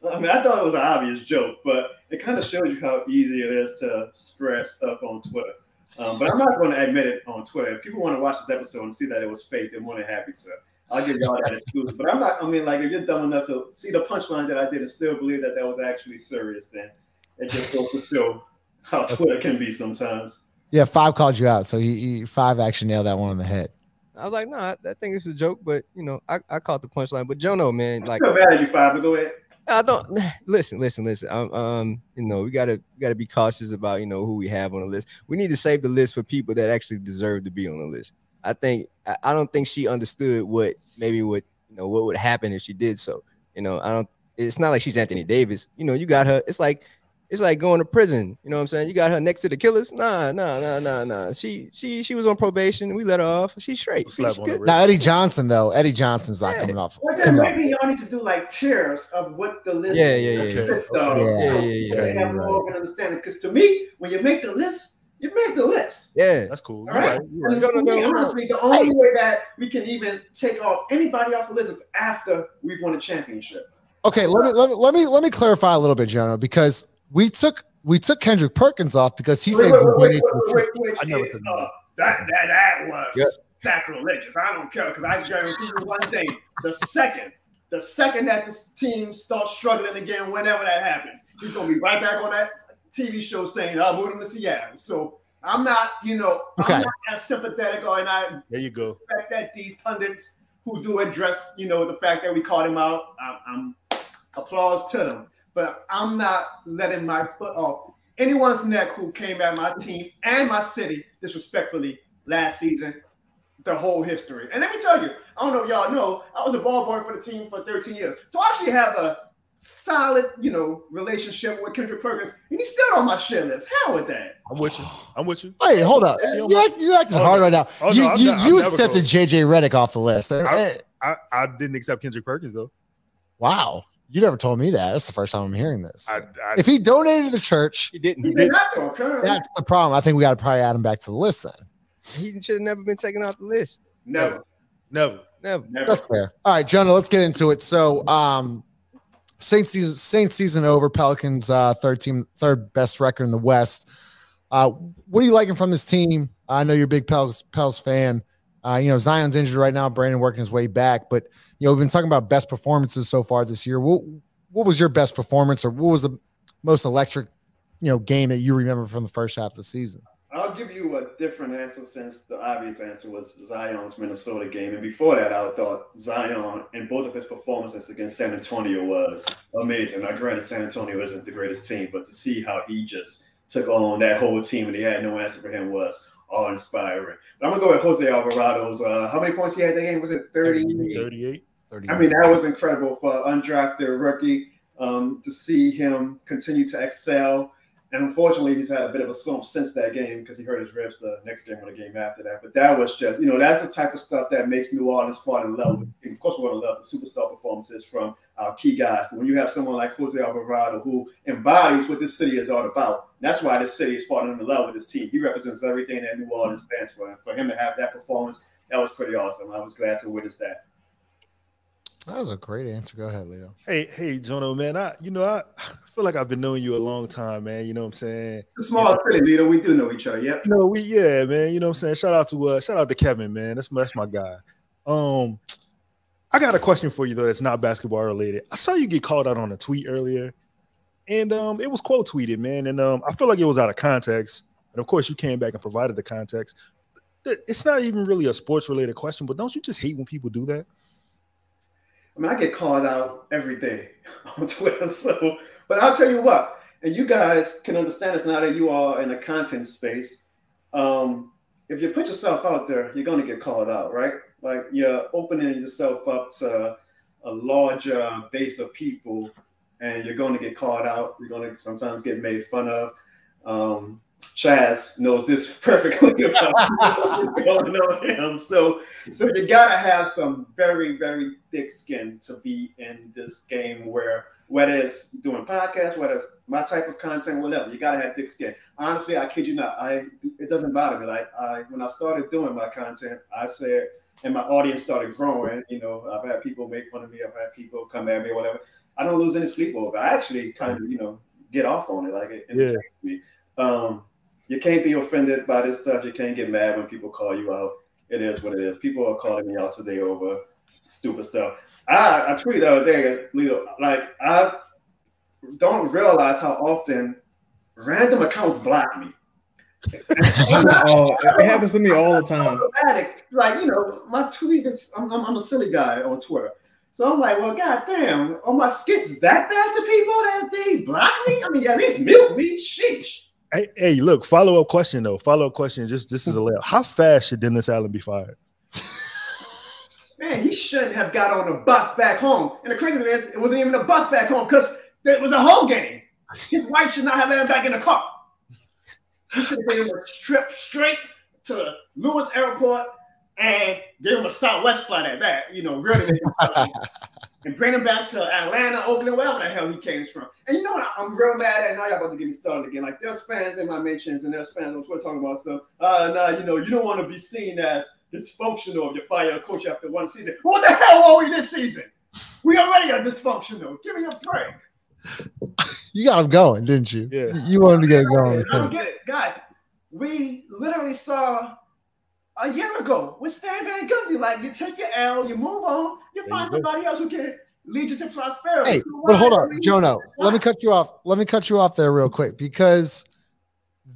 I mean, I thought it was an obvious joke, but it kind of shows you how easy it is to spread stuff on Twitter. But I'm not going to admit it on Twitter. If people want to watch this episode and see that it was fake, they're more than happy to. I'll give y'all that exclusive. But I'm not. I mean, like, if you're dumb enough to see the punchline that I did and still believe that was actually serious, then it just goes to show how Twitter can be sometimes. Yeah, 5 called you out, so he 5 actually nailed that one on the head. I was like, no, I think it's a joke, but you know, I caught the punchline. But Jono, man, like, I'm mad at you, 5, but go ahead. I don't listen. You know, we gotta be cautious about, you know, who we have on the list. We need to save the list for people that actually deserve to be on the list. I don't think she understood what would happen if she did so. You know, it's not like she's Anthony Davis. You know, you got her. It's like going to prison. You know what I'm saying? You got her next to the killers. Nah. She was on probation. We let her off. She's straight. She's good. Now Eddie Johnson though. Eddie Johnson's not coming off. Well, then maybe y'all need to do like tiers of what the list. Yeah. Have more of an understanding. Because to me, when you make the list, you make the list. Yeah, that's cool. All right. You're right. And me, honestly, the only way that we can even take off anybody off the list is after we've won a championship. Okay, let me clarify a little bit, Jono, because we took Kendrick Perkins off because he said wait, I never said that was sacrilegious. I don't care, because I guarantee you one thing: the second that this team starts struggling again, whenever that happens, he's gonna be right back on that TV show saying, "I'll move him to Seattle." So I'm not, I'm not as sympathetic, there you go. Respect that these pundits who do address, the fact that we called him out. I'm applause to them. But I'm not letting my foot off anyone's neck who came at my team and my city disrespectfully last season, the whole history. And let me tell you, I don't know if y'all know, I was a ball boy for the team for 13 years. So I actually have a solid, relationship with Kendrick Perkins, and he's still on my shit list. How with that? I'm with you. Hey, hold up. You're acting hard right now. You accepted JJ Redick off the list. I didn't accept Kendrick Perkins though. Wow. You never told me that. That's the first time I'm hearing this. If he donated to the church, he didn't. That's the problem. I think we got to probably add him back to the list then. He should have never been taken off the list. Never. That's fair. All right, Jonah, let's get into it. So, Saints season over. Pelicans third best record in the West. What are you liking from this team? I know you're a big Pels fan. Zion's injured right now. Brandon working his way back, but we've been talking about best performances so far this year. What was your best performance, or what was the most electric, game that you remember from the first half of the season? I'll give you a different answer since the obvious answer was Zion's Minnesota game. And before that, I thought Zion and both of his performances against San Antonio was amazing. Now, granted, San Antonio isn't the greatest team, but to see how he just took on that whole team and he had no answer for him was awe-inspiring. But I'm going to go with Jose Alvarado's. How many points he had that game? Was it 30? 38. I mean, that was incredible for an undrafted rookie to see him continue to excel. And unfortunately, he's had a bit of a slump since that game because he hurt his ribs the next game or the game after that. But that was just, that's the type of stuff that makes New Orleans fall in love with. Of course, we're going to love the superstar performances from our key guys. But when you have someone like Jose Alvarado who embodies what this city is all about, that's why this city is falling in love with this team. He represents everything that New Orleans stands for. And for him to have that performance, that was pretty awesome. I was glad to witness that. That was a great answer. Go ahead, Leo. Hey, Jono, man. I feel like I've been knowing you a long time, man. You know what I'm saying? It's a small city, Leo. We do know each other. Yep. Man. You know what I'm saying? Shout out to Kevin, man. That's my guy. I got a question for you though. That's not basketball related. I saw you get called out on a tweet earlier, and it was quote tweeted, man. And I feel like it was out of context. And of course, you came back and provided the context. It's not even really a sports related question, but don't you just hate when people do that? I mean, I get called out every day on Twitter. But I'll tell you what, and you guys can understand this now that you are in the content space. If you put yourself out there, you're going to get called out, right? Like you're opening yourself up to a larger base of people, and you're going to get called out. You're going to sometimes get made fun of. Chaz knows this perfectly about what's going on him. So you gotta have some very, very thick skin to be in this game where whether it's doing podcasts, whether it's my type of content, whatever, you gotta have thick skin. Honestly, I kid you not, it doesn't bother me. Like when I started doing my content, I said, and my audience started growing, I've had people make fun of me, I've had people come at me or whatever. I don't lose any sleep over it. I actually kind of, get off on it. Like it entertains me. You can't be offended by this stuff. You can't get mad when people call you out. It is what it is. People are calling me out today over stupid stuff. I tweeted the other day, Leo, like I don't realize how often random accounts block me. It happens to me all the time. Like, my tweet is, I'm a silly guy on Twitter. So I'm like, well, goddamn, are my skits that bad to people that they block me? I mean, at least milk me. Sheesh. Hey, look, follow-up question, though. Follow-up question. Just this is a layup. How fast should Dennis Allen be fired? Man, he shouldn't have got on a bus back home. And the crazy thing is, it wasn't even a bus back home because it was a home game. His wife should not have let him back in the car. He should have been able to trip straight to Lewis Airport and give him a Southwest flight at that. Really. And bring him back to Atlanta, Oakland, wherever the hell he came from. And you know what I'm real mad at? Now y'all about to get me started again. Like there's fans in my mentions and there's fans on Twitter talking about stuff. You don't want to be seen as dysfunctional if you fire a coach after one season. What the hell are we this season? We already are dysfunctional. Give me a break. You got him going, didn't you? Yeah. You wanted to get it going. I don't get it. Guys, we literally saw a year ago with Stan Van Gundy, like you take your L, you move on, you find somebody else who can lead you to prosperity. Hey, but hold on, Jono. Let me cut you off. Let me cut you off there real quick because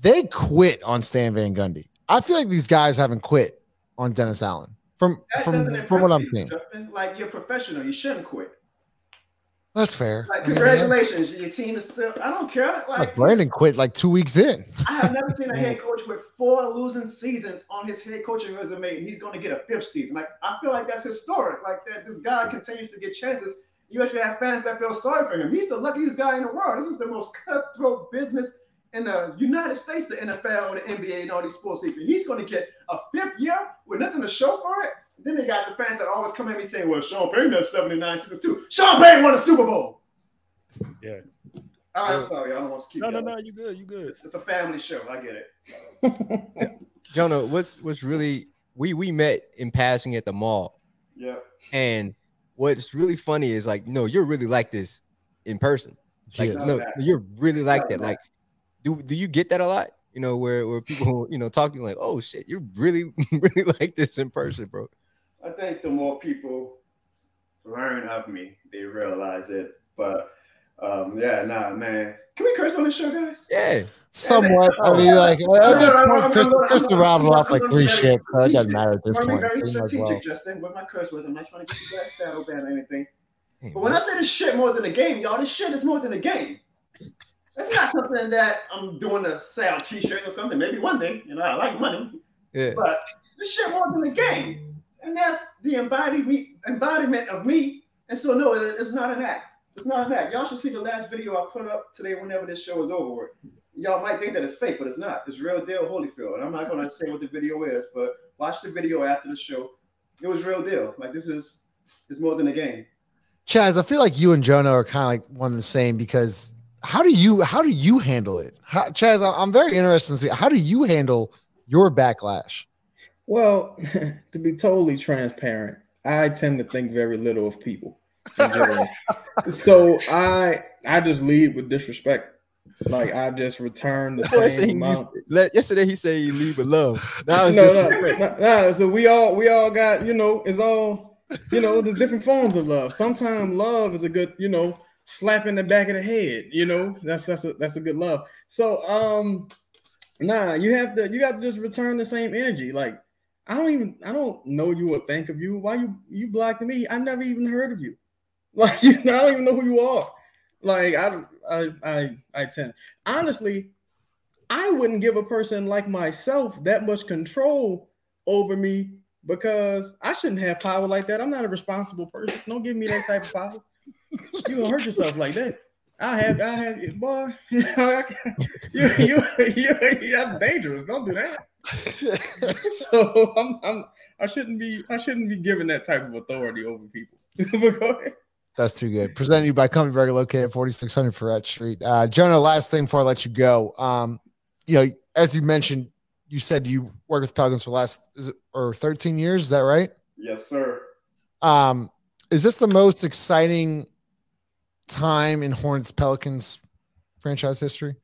they quit on Stan Van Gundy. I feel like these guys haven't quit on Dennis Allen from what I'm seeing. Justin, like you're professional, you shouldn't quit. That's fair. Like, congratulations, your team is still. I don't care. Like Brandon quit like 2 weeks in. I have never seen a head coach with 4 losing seasons on his head coaching resume, and he's going to get a 5th season. Like I feel like that's historic. Like that, this guy continues to get chances. You actually have fans that feel sorry for him. He's the luckiest guy in the world. This is the most cutthroat business in the United States, the NFL or the NBA and all these sports leagues. And he's going to get a 5th year with nothing to show for it. Then they got the fans that always come at me saying, well, Sean Payton has 79 seasons too. Sean Payton won a Super Bowl. Yeah. I'm sorry. I don't want to keep No, you good. You good. It's a family show. I get it. Jono, what's really we met in passing at the mall. Yeah. And what's really funny is like, you're really like this in person. Like, you're really like that. Like, do you get that a lot? Where people, talk to you like, oh shit, you're really, really like this in person, bro. I think the more people learn of me, they realize it. But man. Can we curse on this show, guys? Yeah. Somewhat. I mean, like at this point, Krysten rattled off like 3 shit, so it doesn't matter at this I'm point. very strategic, Justin, with my curse words. I'm not trying to get you guys shadow ban or anything. But when I say this shit more than a game, y'all, this shit is more than a game. That's not something that I'm doing to sell T-shirts or something. Maybe one day, I like money. Yeah. But this shit more than a game, and that's the embodiment of me. And so, no, it's not an act. It's not an act. Y'all should see the last video I put up today. Whenever this show is over, y'all might think that it's fake, but it's not. It's real deal, Holyfield. And I'm not gonna say what the video is, but watch the video after the show. It was real deal. Like it's more than a game. Chaz, I feel like you and Jono are kind of like one and the same because how do you handle it? Chaz, I'm very interested in see how do you handle your backlash? Well, to be totally transparent, I tend to think very little of people in general. So I just lead with disrespect. Like I just return the same amount. Yesterday he said he lead with love. No. So we all got, it's all, there's different forms of love. Sometimes love is a good, slap in the back of the head. That's a good love. So you got to just return the same energy. Like I don't know you or think of you. Why you blocking me? I never even heard of you. Like I don't even know who you are. Like I tend honestly, I wouldn't give a person like myself that much control over me because I shouldn't have power like that. I'm not a responsible person. Don't give me that type of power. You gonna hurt yourself like that. I have, boy. That's dangerous. Don't do that. So I shouldn't be given that type of authority over people. But go ahead. That's too good. Presented to you by Company Burger, located at 4600 Ferret Street. Jonah, last thing before I let you go. As you mentioned, you said you worked with Pelicans for the last 13 years. Is that right? Yes, sir. Is this the most exciting time in Hornets Pelicans franchise history?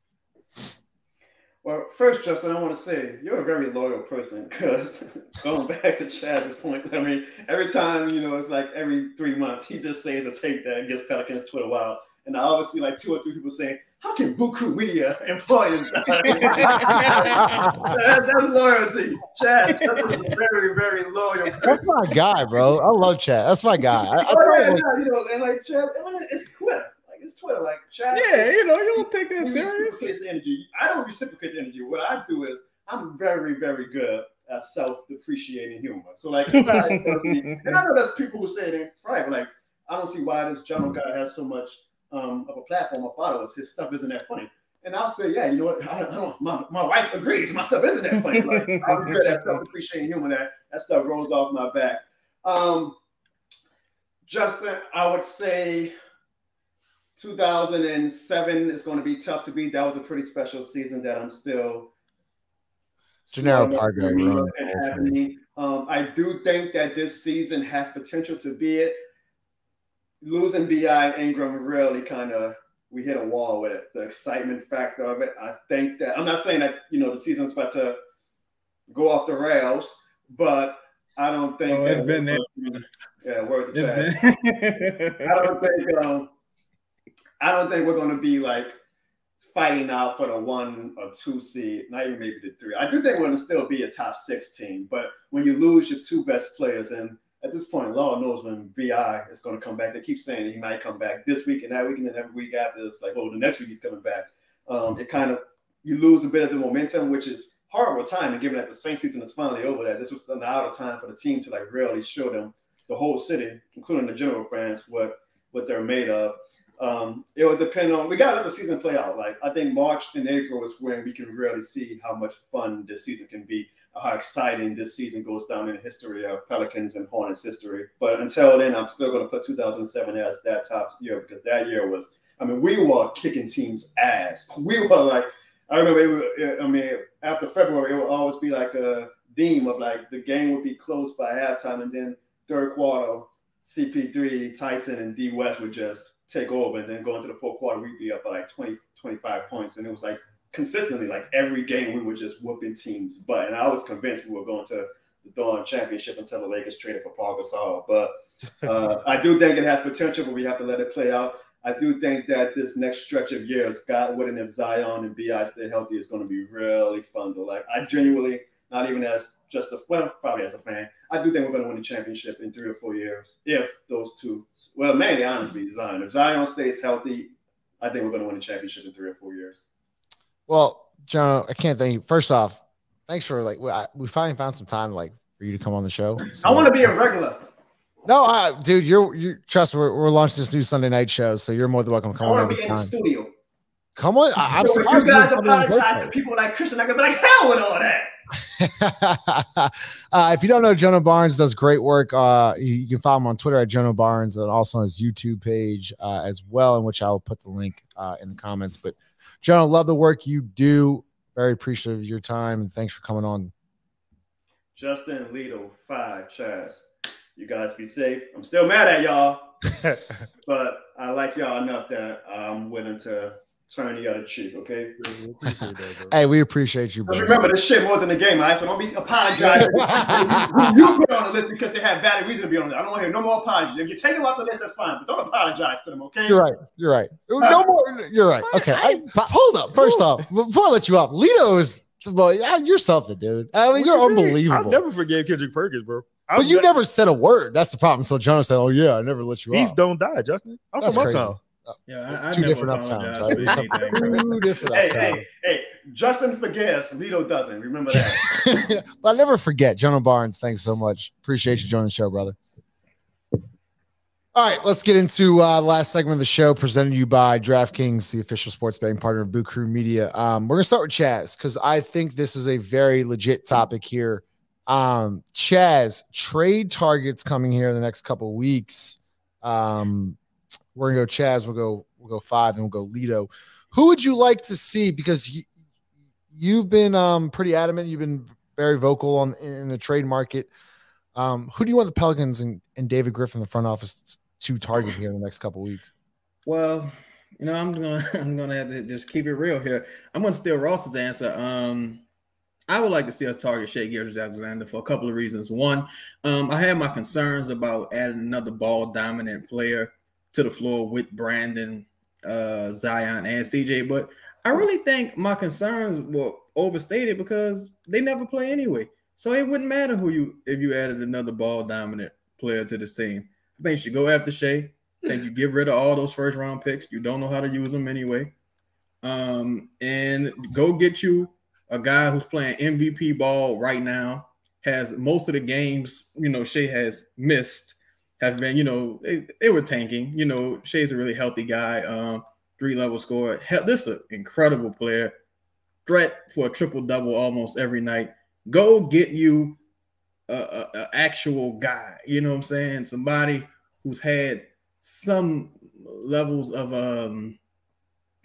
Well, first, Justin, I want to say you're a very loyal person because going back to Chaz's point, I mean, every time, it's like every 3 months, he just says a take that gets Pelicans Twitter wild. And I always see like 2 or 3 people saying, how can Buku Media employ his that's loyalty. Chaz, that's a very, very loyal person. That's my guy, bro. I love Chaz. That's my guy. And like Chaz, it's Twitter. It's Twitter, like Chaz. Yeah, you don't take that serious. Energy. I don't reciprocate the energy. What I do is I'm very, very good at self-depreciating humor. So like, and I know there's people who say they're right, like I don't see why this Jono guy has so much of a platform of followers. His stuff isn't that funny. And I'll say, yeah, you know what? I don't. My wife agrees. My stuff isn't that funny. Like I'm good at self-depreciating humor. That stuff rolls off my back. Justin, I would say 2007 is going to be tough to beat. That was a pretty special season that I'm still. Gennaro Pargo. I do think that this season has potential to be it. Losing B.I. and Ingram really we hit a wall with it. The excitement factor of it. I think that I'm not saying that the season's about to go off the rails, but I don't think it's been there. Yeah, word to Chad. I don't think we're going to be like fighting out for the 1 or 2 seed, not even maybe the 3. I do think we're going to still be a top 6 team, but when you lose your 2 best players, and at this point, Lord knows when B.I. is going to come back. They keep saying he might come back this week and that week, and then every week after it's like, the next week he's coming back. You lose a bit of the momentum, which is horrible time, and given that the Saints season is finally over, that this was the out of time for the team to really show them, the whole city, including the general fans, what they're made of. It will depend on. We got to let the season play out. Like I think March and April is when we can really see how much fun this season can be, how exciting this season goes down in the history of Pelicans and Hornets history. But until then, I'm still going to put 2007 as that top year because that year was. I mean, we were kicking teams' ass. We were like, I remember. After February, it would always be like a theme of like the game would be close by halftime, and then third quarter, CP3, Tyson, and D West would just take over, and then go into the fourth quarter, we'd be up by like 20, 25 points. And it was like consistently, like every game, we were just whooping teams' butt. And I was convinced we were going to the Dawn Championship until the Lakers traded for Paul Gasol. But I do think it has potential, but we have to let it play out. I do think that this next stretch of years, God willing, if Zion and BI stay healthy, is going to be really fun. Though, like I genuinely, not even as just probably as a fan, I do think we're going to win the championship in 3 or 4 years. If those two, well, mainly honestly, Zion. If Zion stays healthy, I think we're going to win the championship in 3 or 4 years. Well, John, I can't thank you. First off, thanks for we finally found some time for you to come on the show. So, I want to be a regular. No, dude, you're trust me, we're launching this new Sunday night show, so you're more than welcome to come on. I want to be in the studio. Come on, I'm so surprised you guys apologize to people like Krysten. I could be like, hell with all that. If you don't know, Jono Barnes does great work. You can follow him on Twitter at Jono Barnes and also on his YouTube page as well, in which I'll put the link in the comments. But Jono, love the work you do. Very appreciative of your time, and thanks for coming on. Justin, Lito, 5, Chaz. You guys be safe. I'm still mad at y'all, but I like y'all enough that I'm willing to turn the other cheek, okay? Hey, we appreciate you, bro. Remember, this shit more than the game, all right? So don't be apologizing. You put on the list because they have valid reason to be on there. I don't want to hear no more apologies. If you take them off the list, that's fine, but don't apologize to them, okay? You're right. No more. You're right. Okay. Hold up. First off, before I let you off, Lito is, well, you're something, dude. I mean, you're unbelievable. I'll never forgive Kendrick Perkins, bro. But you never said a word. That's the problem. Until Jono said, "Oh yeah, I never let you Beef off." don't die, Justin. I'm That's from crazy. Uptown. Yeah, I Two never different uptowns. apologize. Two different uptowns. Hey, Justin forgives, Lito doesn't. Remember that. But I never forget. Jono Barnes, thanks so much. Appreciate you joining the show, brother. All right, let's get into the last segment of the show, presented to you by DraftKings, the official sports betting partner of Boo Crew Media. We're going to start with Chaz because I think this is a very legit topic here. Chaz, trade targets coming here in the next couple of weeks. We're gonna go Chaz, we'll go 5, then we'll go Lito. Who would you like to see? Because you've been pretty adamant, you've been very vocal in the trade market. Who do you want the Pelicans and David Griffin, the front office, to target here in the next couple of weeks? Well, I'm gonna have to just keep it real here. I'm gonna steal Ross's answer. I would like to see us target Shai Gilgeous-Alexander for a couple of reasons. One, I have my concerns about adding another ball-dominant player to the floor with Brandon, Zion, and CJ. But I really think my concerns were overstated because they never play anyway. So it wouldn't matter if you added another ball-dominant player to this team. I think you should go after Shai. I think you get rid of all those first-round picks. You don't know how to use them anyway. And go get you a guy who's playing MVP ball right now, has most of the games, Shai has missed, have been, they were tanking. Shai's a really healthy guy, 3-level scorer. This is an incredible player, threat for a triple-double almost every night. Go get you a actual guy, you know what I'm saying? Somebody who's had some levels of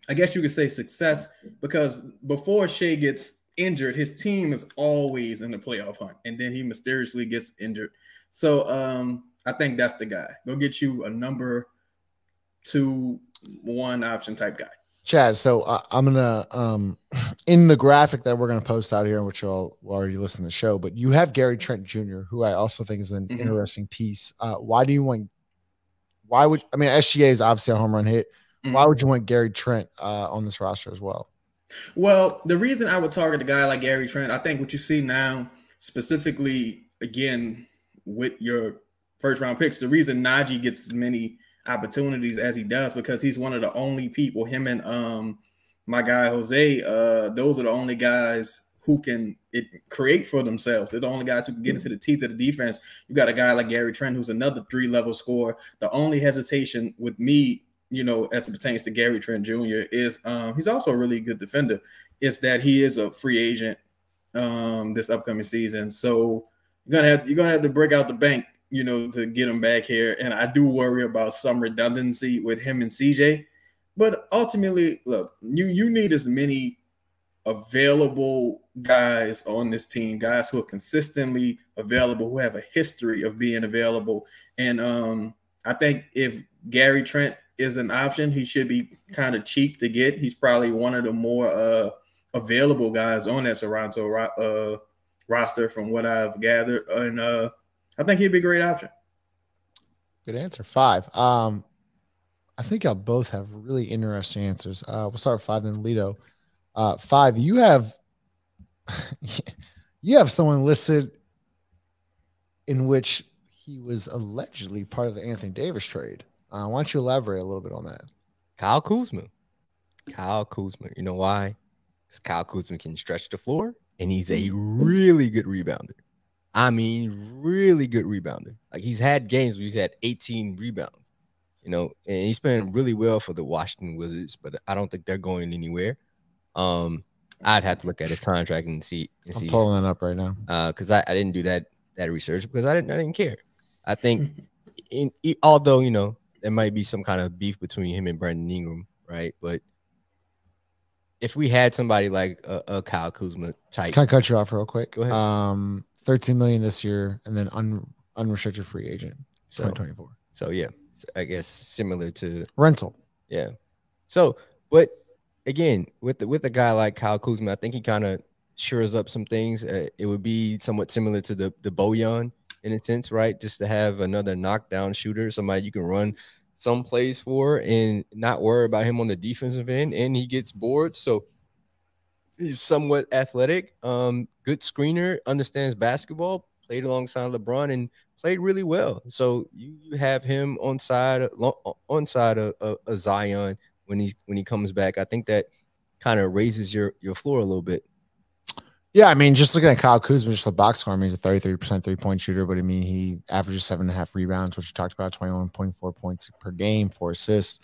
I guess you could say success, because before Shai gets injured, his team is always in the playoff hunt, and then he mysteriously gets injured. So I think that's the guy. Go get you a number 2, 1 option type guy. Chaz, so I'm gonna in the graphic that we're gonna post out here, which you'll already listen to the show, but you have Gary Trent Jr., who I also think is an interesting piece. Why would SGA is obviously a home run hit. Why would you want Gary Trent on this roster as well? Well, the reason I would target a guy like Gary Trent, I think what you see now, specifically, again, with your first-round picks, the reason Najee gets as many opportunities as he does, because he's one of the only people, him and my guy Jose, those are the only guys who can create for themselves. They're the only guys who can get into the teeth of the defense. You got a guy like Gary Trent, who's another 3-level scorer. The only hesitation with me, as it pertains to Gary Trent Jr. is he's also a really good defender. Is that he is a free agent this upcoming season. So you're gonna have to break out the bank, to get him back here. And I do worry about some redundancy with him and CJ. But ultimately, look, you need as many available guys on this team, guys who are consistently available, who have a history of being available. And I think if Gary Trent is an option, he should be kind of cheap to get. He's probably one of the more available guys on that Toronto roster from what I've gathered. And I think he'd be a great option. Good answer. 5. I think y'all both have really interesting answers. We'll start with 5 then Lito. 5, you have someone listed in which he was allegedly part of the Anthony Davis trade. Why don't you elaborate a little bit on that? Kyle Kuzma. You know why? Because Kyle Kuzma can stretch the floor, and he's a really good rebounder. I mean, really good rebounder. Like, he's had games where he's had 18 rebounds, you know, and he's playing really well for the Washington Wizards, but I don't think they're going anywhere. I'd have to look at his contract and see. I'm pulling that up right now. Because I didn't do that research because I didn't care. I think, although, you know, there might be some kind of beef between him and Brandon Ingram, right? But if we had somebody like a Kyle Kuzma type, can I cut you off real quick? Go ahead. 13 million this year, and then unrestricted free agent 2024. So yeah, I guess similar to rental. Yeah. So, but again, with a guy like Kyle Kuzma, I think he kind of shores up some things. It would be somewhat similar to the Bojan in a sense, right? Just to have another knockdown shooter, somebody you can run some plays for and not worry about him on the defensive end, and he gets bored. So he's somewhat athletic, good screener, understands basketball, played alongside LeBron and played really well. So you have him on side of Zion when he comes back. I think that kind of raises your floor a little bit. Yeah, I mean, just looking at Kyle Kuzma, just the box score, I mean, he's a 33% 3-point shooter, but I mean, he averages 7.5 rebounds, which we talked about, 21.4 points per game, 4 assists.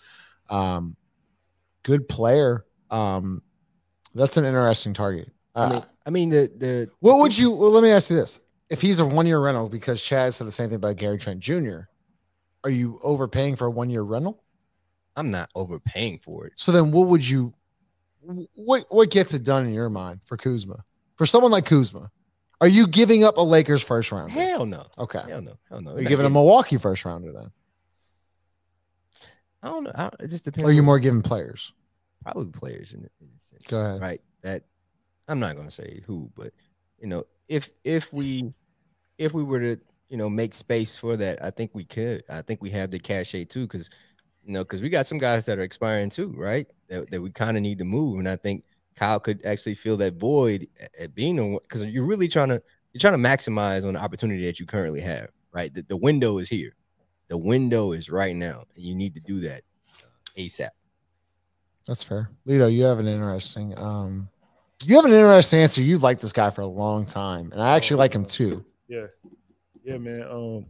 Good player. That's an interesting target. Let me ask you this. If he's a 1-year rental, because Chad said the same thing about Gary Trent Jr., are you overpaying for a 1-year rental? I'm not overpaying for it. So then what gets it done in your mind for Kuzma? For someone like Kuzma, are you giving up a Lakers first rounder? Hell no. Okay. Hell no. Are you giving a Milwaukee first rounder then? I don't know. It just depends. Or are you more giving players? Probably players in a sense. Go ahead. Right. That I'm not going to say who, but you know, if we were to, you know, make space for that, I think we could. I think we have the cachet too, because we got some guys that are expiring too, right? That we kind of need to move, and I think Kyle could actually fill that void at being, because you're trying to maximize on the opportunity that you currently have, right? The window is here. The window is right now, and you need to do that ASAP. That's fair. Lito, you have an interesting answer. You've liked this guy for a long time, and I actually like him too. Yeah, man.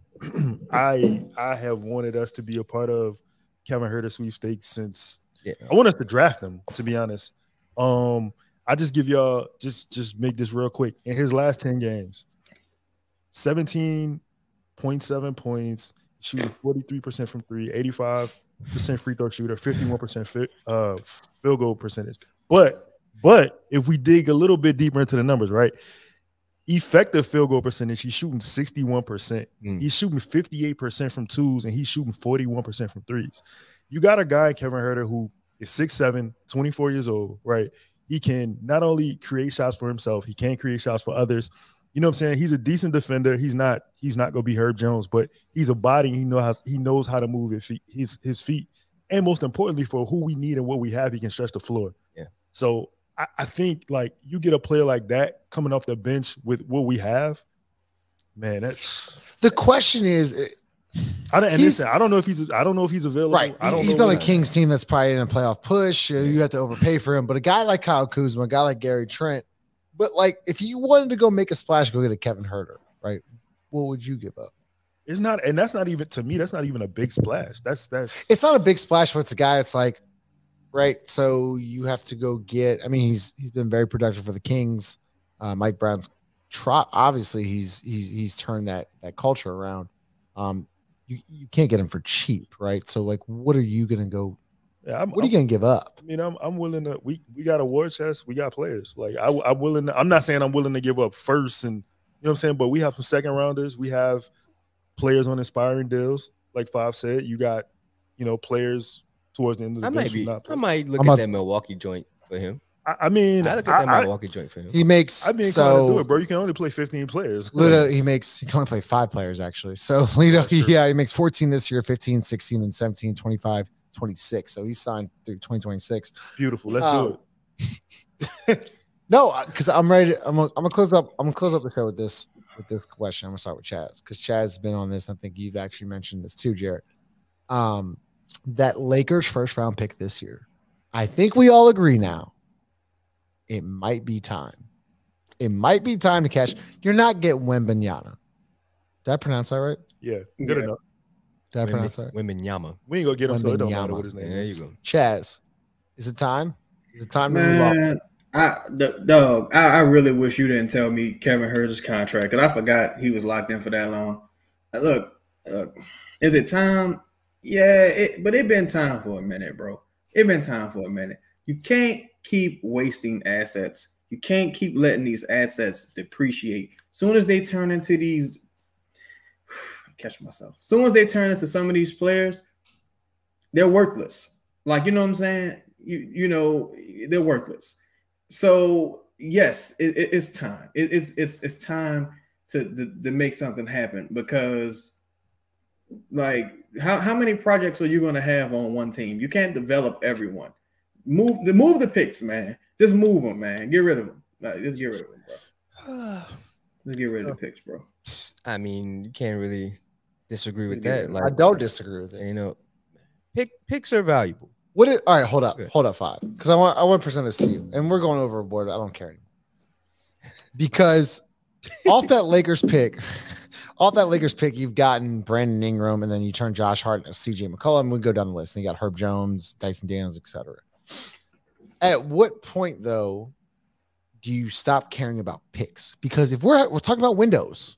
I have wanted us to be a part of Kevin Huerter sweepstakes since I want us to draft him, to be honest. I just give y'all just make this real quick. In his last 10 games, 17.7 points, shooting 43% from 3, 85% free throw shooter, 51% field goal percentage. But if we dig a little bit deeper into the numbers, right? Effective field goal percentage, he's shooting 61%. He's shooting 58% from twos, and he's shooting 41% from threes. You got a guy, Kevin Huerter, who is 6'7", 24 years old, right? He can not only create shots for himself, he can create shots for others. You know what I'm saying? He's a decent defender. He's not going to be Herb Jones, but he's a body. He knows how to move his feet. And most importantly, for who we need and what we have, he can stretch the floor. Yeah. So I think, like, you get a player like that coming off the bench with what we have, man, that's the question is. I don't know if he's available. Right. He's on a Kings team that's probably in a playoff push. You have to overpay for him. But a guy like Kyle Kuzma, a guy like Gary Trent, but like if you wanted to go make a splash, go get a Kevin Huerter, right? What would you give up? It's not, and that's not even, to me, that's not even a big splash. That's it's not a big splash, but it's a guy. It's like, right. So you have to go get. I mean, he's been very productive for the Kings. Mike Brown's obviously he's turned that culture around. You can't get him for cheap, right? So like, what are you gonna go? Yeah, what are you gonna give up? I mean, I'm willing to. We got a war chest. We got players. Like I'm willing. I'm not saying I'm willing to give up first, and you know what I'm saying. But we have some second rounders. We have players on inspiring deals. Like Five said, you got players towards the end of the bench. I might look at that Milwaukee joint for him. I mean, I look at that Milwaukee joint for him. He makes. I mean, so do it, bro. You can only play 15 players. Lito, he can only play 5 players actually. So Lito, he makes 14 this year, 15, 16, and 17, 25, 26. So he's signed through 2026. Beautiful. Let's do it. No, because I'm ready. I'm gonna close up. I'm gonna close up the show with this question. I'm gonna start with Chaz because Chaz has been on this. I think you've actually mentioned this too, Jared. That Lakers first round pick this year. I think we all agree now. It might be time. It might be time to cash. You're not getting Wembanyama. Did I pronounce that right? Yeah, good enough. Did I pronounce that right? Wembanyama. We ain't gonna get him, so it don't matter what his name is. There you go. Chaz, is it time? Is it time to move on? I really wish you didn't tell me Kevin Huerter's contract, because I forgot he was locked in for that long. Look, is it time? Yeah, but it been time for a minute, bro. It been time for a minute. You can't keep wasting assets. You can't keep letting these assets depreciate. Soon as they turn into these, catch myself. Soon as they turn into some of these players, they're worthless. Like, you know what I'm saying? You know, they're worthless. So yes, it's time. It's time to make something happen, because like how many projects are you going to have on one team? You can't develop everyone. Move the picks, man. Just move them, man. Get rid of them. Just get rid of them, bro. Let's get rid of the picks, bro. I mean, you can't really disagree with that. Like, I don't disagree with it. You know, picks are valuable. All right, hold up, Five, because I want to present this to you, and we're going overboard. I don't care anymore, because off that Lakers pick, you've gotten Brandon Ingram, and then you turn Josh Hart and C.J. McCollum, and we go down the list. And you got Herb Jones, Dyson Daniels, etc. At what point, though, do you stop caring about picks? Because if we're talking about windows,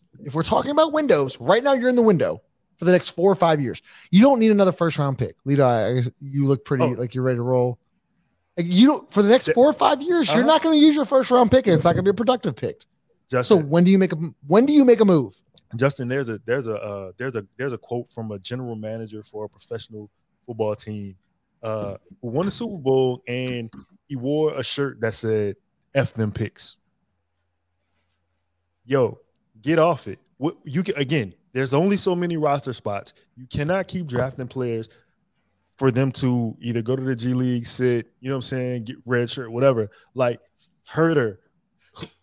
right now you're in the window for the next 4 or 5 years. You don't need another first round pick. Lita, you look pretty like you're ready to roll. Like, you don't, for the next 4 or 5 years, you're not going to use your first round pick, and it's not going to be a productive pick. Justin, so when do you make a move? Justin, there's a quote from a general manager for a professional football team who won the Super Bowl, and he wore a shirt that said "F them picks." Yo, get off it. There's only so many roster spots. You cannot keep drafting players for them to either go to the G League, sit, you know what I'm saying, get red shirt, whatever. Like Herter.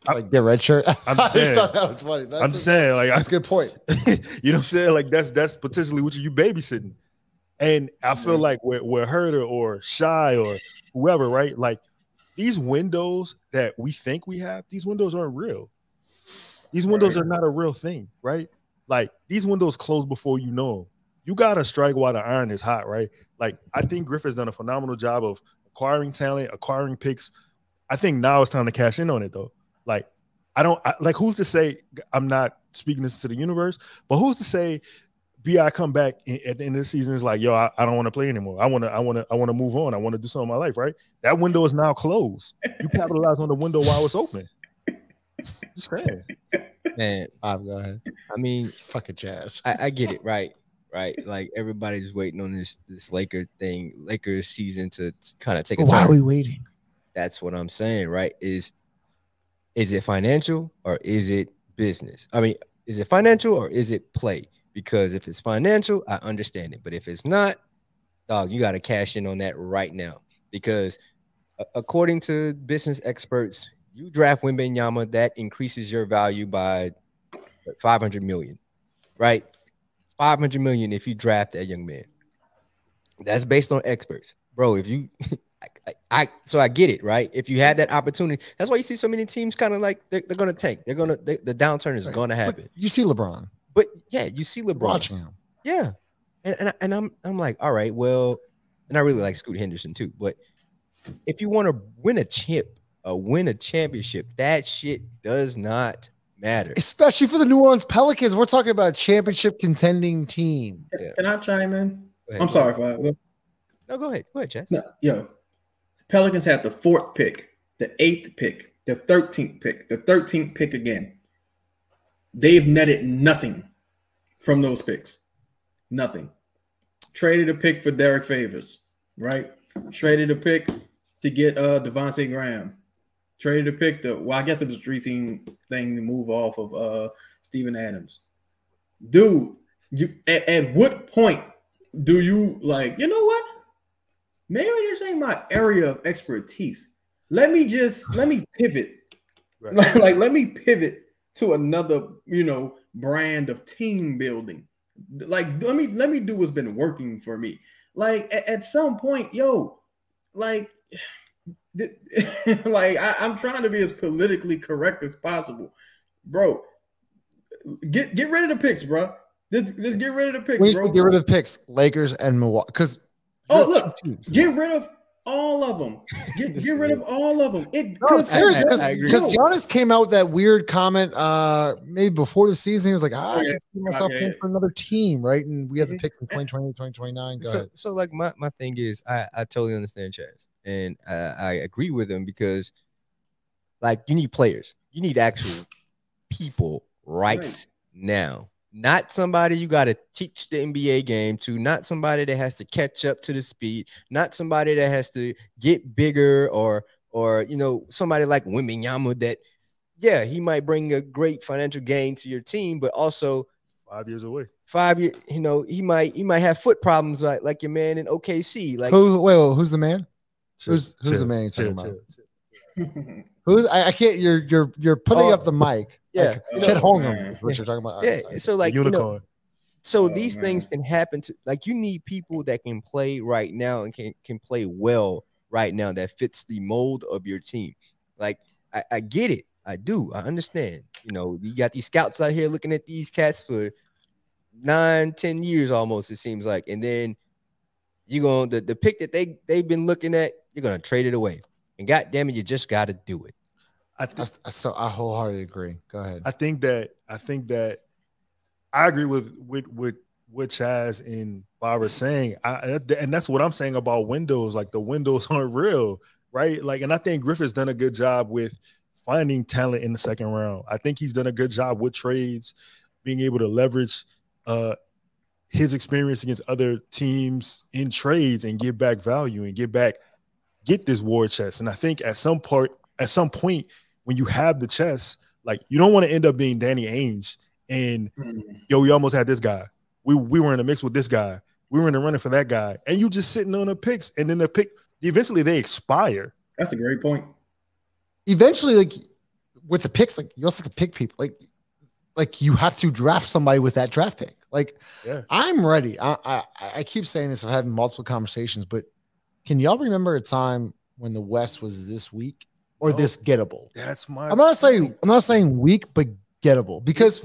Like get red shirt. I'm I saying, just thought that was funny. That's a good point. You know what I'm saying? Like that's potentially what you babysitting. And I feel like we're Herter or Shy or whoever, right? Like these windows that we think we have, these windows aren't real. These windows are not a real thing, right? Like these windows close before you know them. You got to strike while the iron is hot, right? Like I think Griffith's done a phenomenal job of acquiring talent, acquiring picks. I think now it's time to cash in on it, though. Like who's to say, I'm not speaking this to the universe, but who's to say B.I. come back at the end of the season is like, yo, I don't want to play anymore. I want to move on. I want to do something in my life, right? That window is now closed. You capitalize on the window while it's open. Just saying. Man, go ahead. I mean, fucking Jazz. I get it, right? Like everybody's waiting on this Lakers season to kind of take a turn. Why are we waiting? That's what I'm saying, right? Is it financial or is it business? I mean, is it financial or is it play? Because if it's financial, I understand it. But if it's not, dog, you got to cash in on that right now. Because according to business experts, you draft Wembanyama, that increases your value by $500 million, right? $500 million if you draft that young man. That's based on experts. Bro, if you so I get it, right? If you had that opportunity, that's why you see so many teams kind of like they're going to tank. The downturn is going to happen. But you see LeBron. But yeah, you see LeBron watching him. Yeah, and I'm like, all right, well, and I really like Scoot Henderson too. But if you want to win a championship, that shit does not matter. Especially for the New Orleans Pelicans, we're talking about a championship contending team. Yeah. Can I chime in? I'm sorry, Five. No, go ahead, Chad. No, yo, Pelicans have the 4th pick, the 8th pick, the 13th pick, the 13th pick again. They've netted nothing from those picks. Nothing. Traded a pick for Derek Favors, right? Traded a pick to get Devontae Graham. Traded a pick I guess it was a 3-team thing to move off of Steven Adams. Dude, you at what point do you like, you know what? maybe this ain't my area of expertise. Let me pivot. Right. Like let me pivot to another, brand of team building. Like let me do what's been working for me. Like at some point, like I'm trying to be as politically correct as possible, bro. Get rid of the picks, bro. Just get rid of the picks, bro. Get rid of the picks, Lakers and Milwaukee. Because get rid of all of them. Get rid of all of them. Because Giannis came out with that weird comment maybe before the season. He was like, I can see myself playing for another team, right? And we have the picks in 2020, 2029. Go ahead. So like my thing is I totally understand Chaz. And I agree with him because like you need players. You need actual people right now. Not somebody you got to teach the NBA game to, not somebody that has to catch up to the speed, not somebody that has to get bigger or somebody like Wembanyama that, he might bring a great financial gain to your team, but also 5 years away. 5 years, he might have foot problems like your man in OKC. Like who's the man? Who's the man you're talking about? Who's I can't you're putting up the mic. Yeah, like, Chet Holmgren, what you're talking about. Yeah, so like unicorn. These things can happen to like you need people that can play right now and can play well right now that fits the mold of your team. Like I get it. I do. I understand. You got these scouts out here looking at these cats for 9-10 years almost, it seems like. And then you're going the pick that they've been looking at, you're gonna trade it away. And god damn it, you just gotta do it. I wholeheartedly agree. Go ahead. I think that I agree with what Chaz and Bob are saying. And that's what I'm saying about windows. Like the windows aren't real, right? Like, and I think Griffith's done a good job with finding talent in the second round. I think he's done a good job with trades, being able to leverage his experience against other teams in trades and give back value and get this war chest. And I think at some point, when you have the chest, like you don't want to end up being Danny Ainge and we almost had this guy. We were in a mix with this guy. We were in the running for that guy. And you just sitting on the picks, and then the pick eventually they expire. That's a great point. Eventually, like with the picks, like you also have to pick people. Like you have to draft somebody with that draft pick. Like I'm ready. I keep saying this, I've had multiple conversations, but can y'all remember a time when the West was this weak or this gettable? That's my I'm not saying weak, but gettable. Because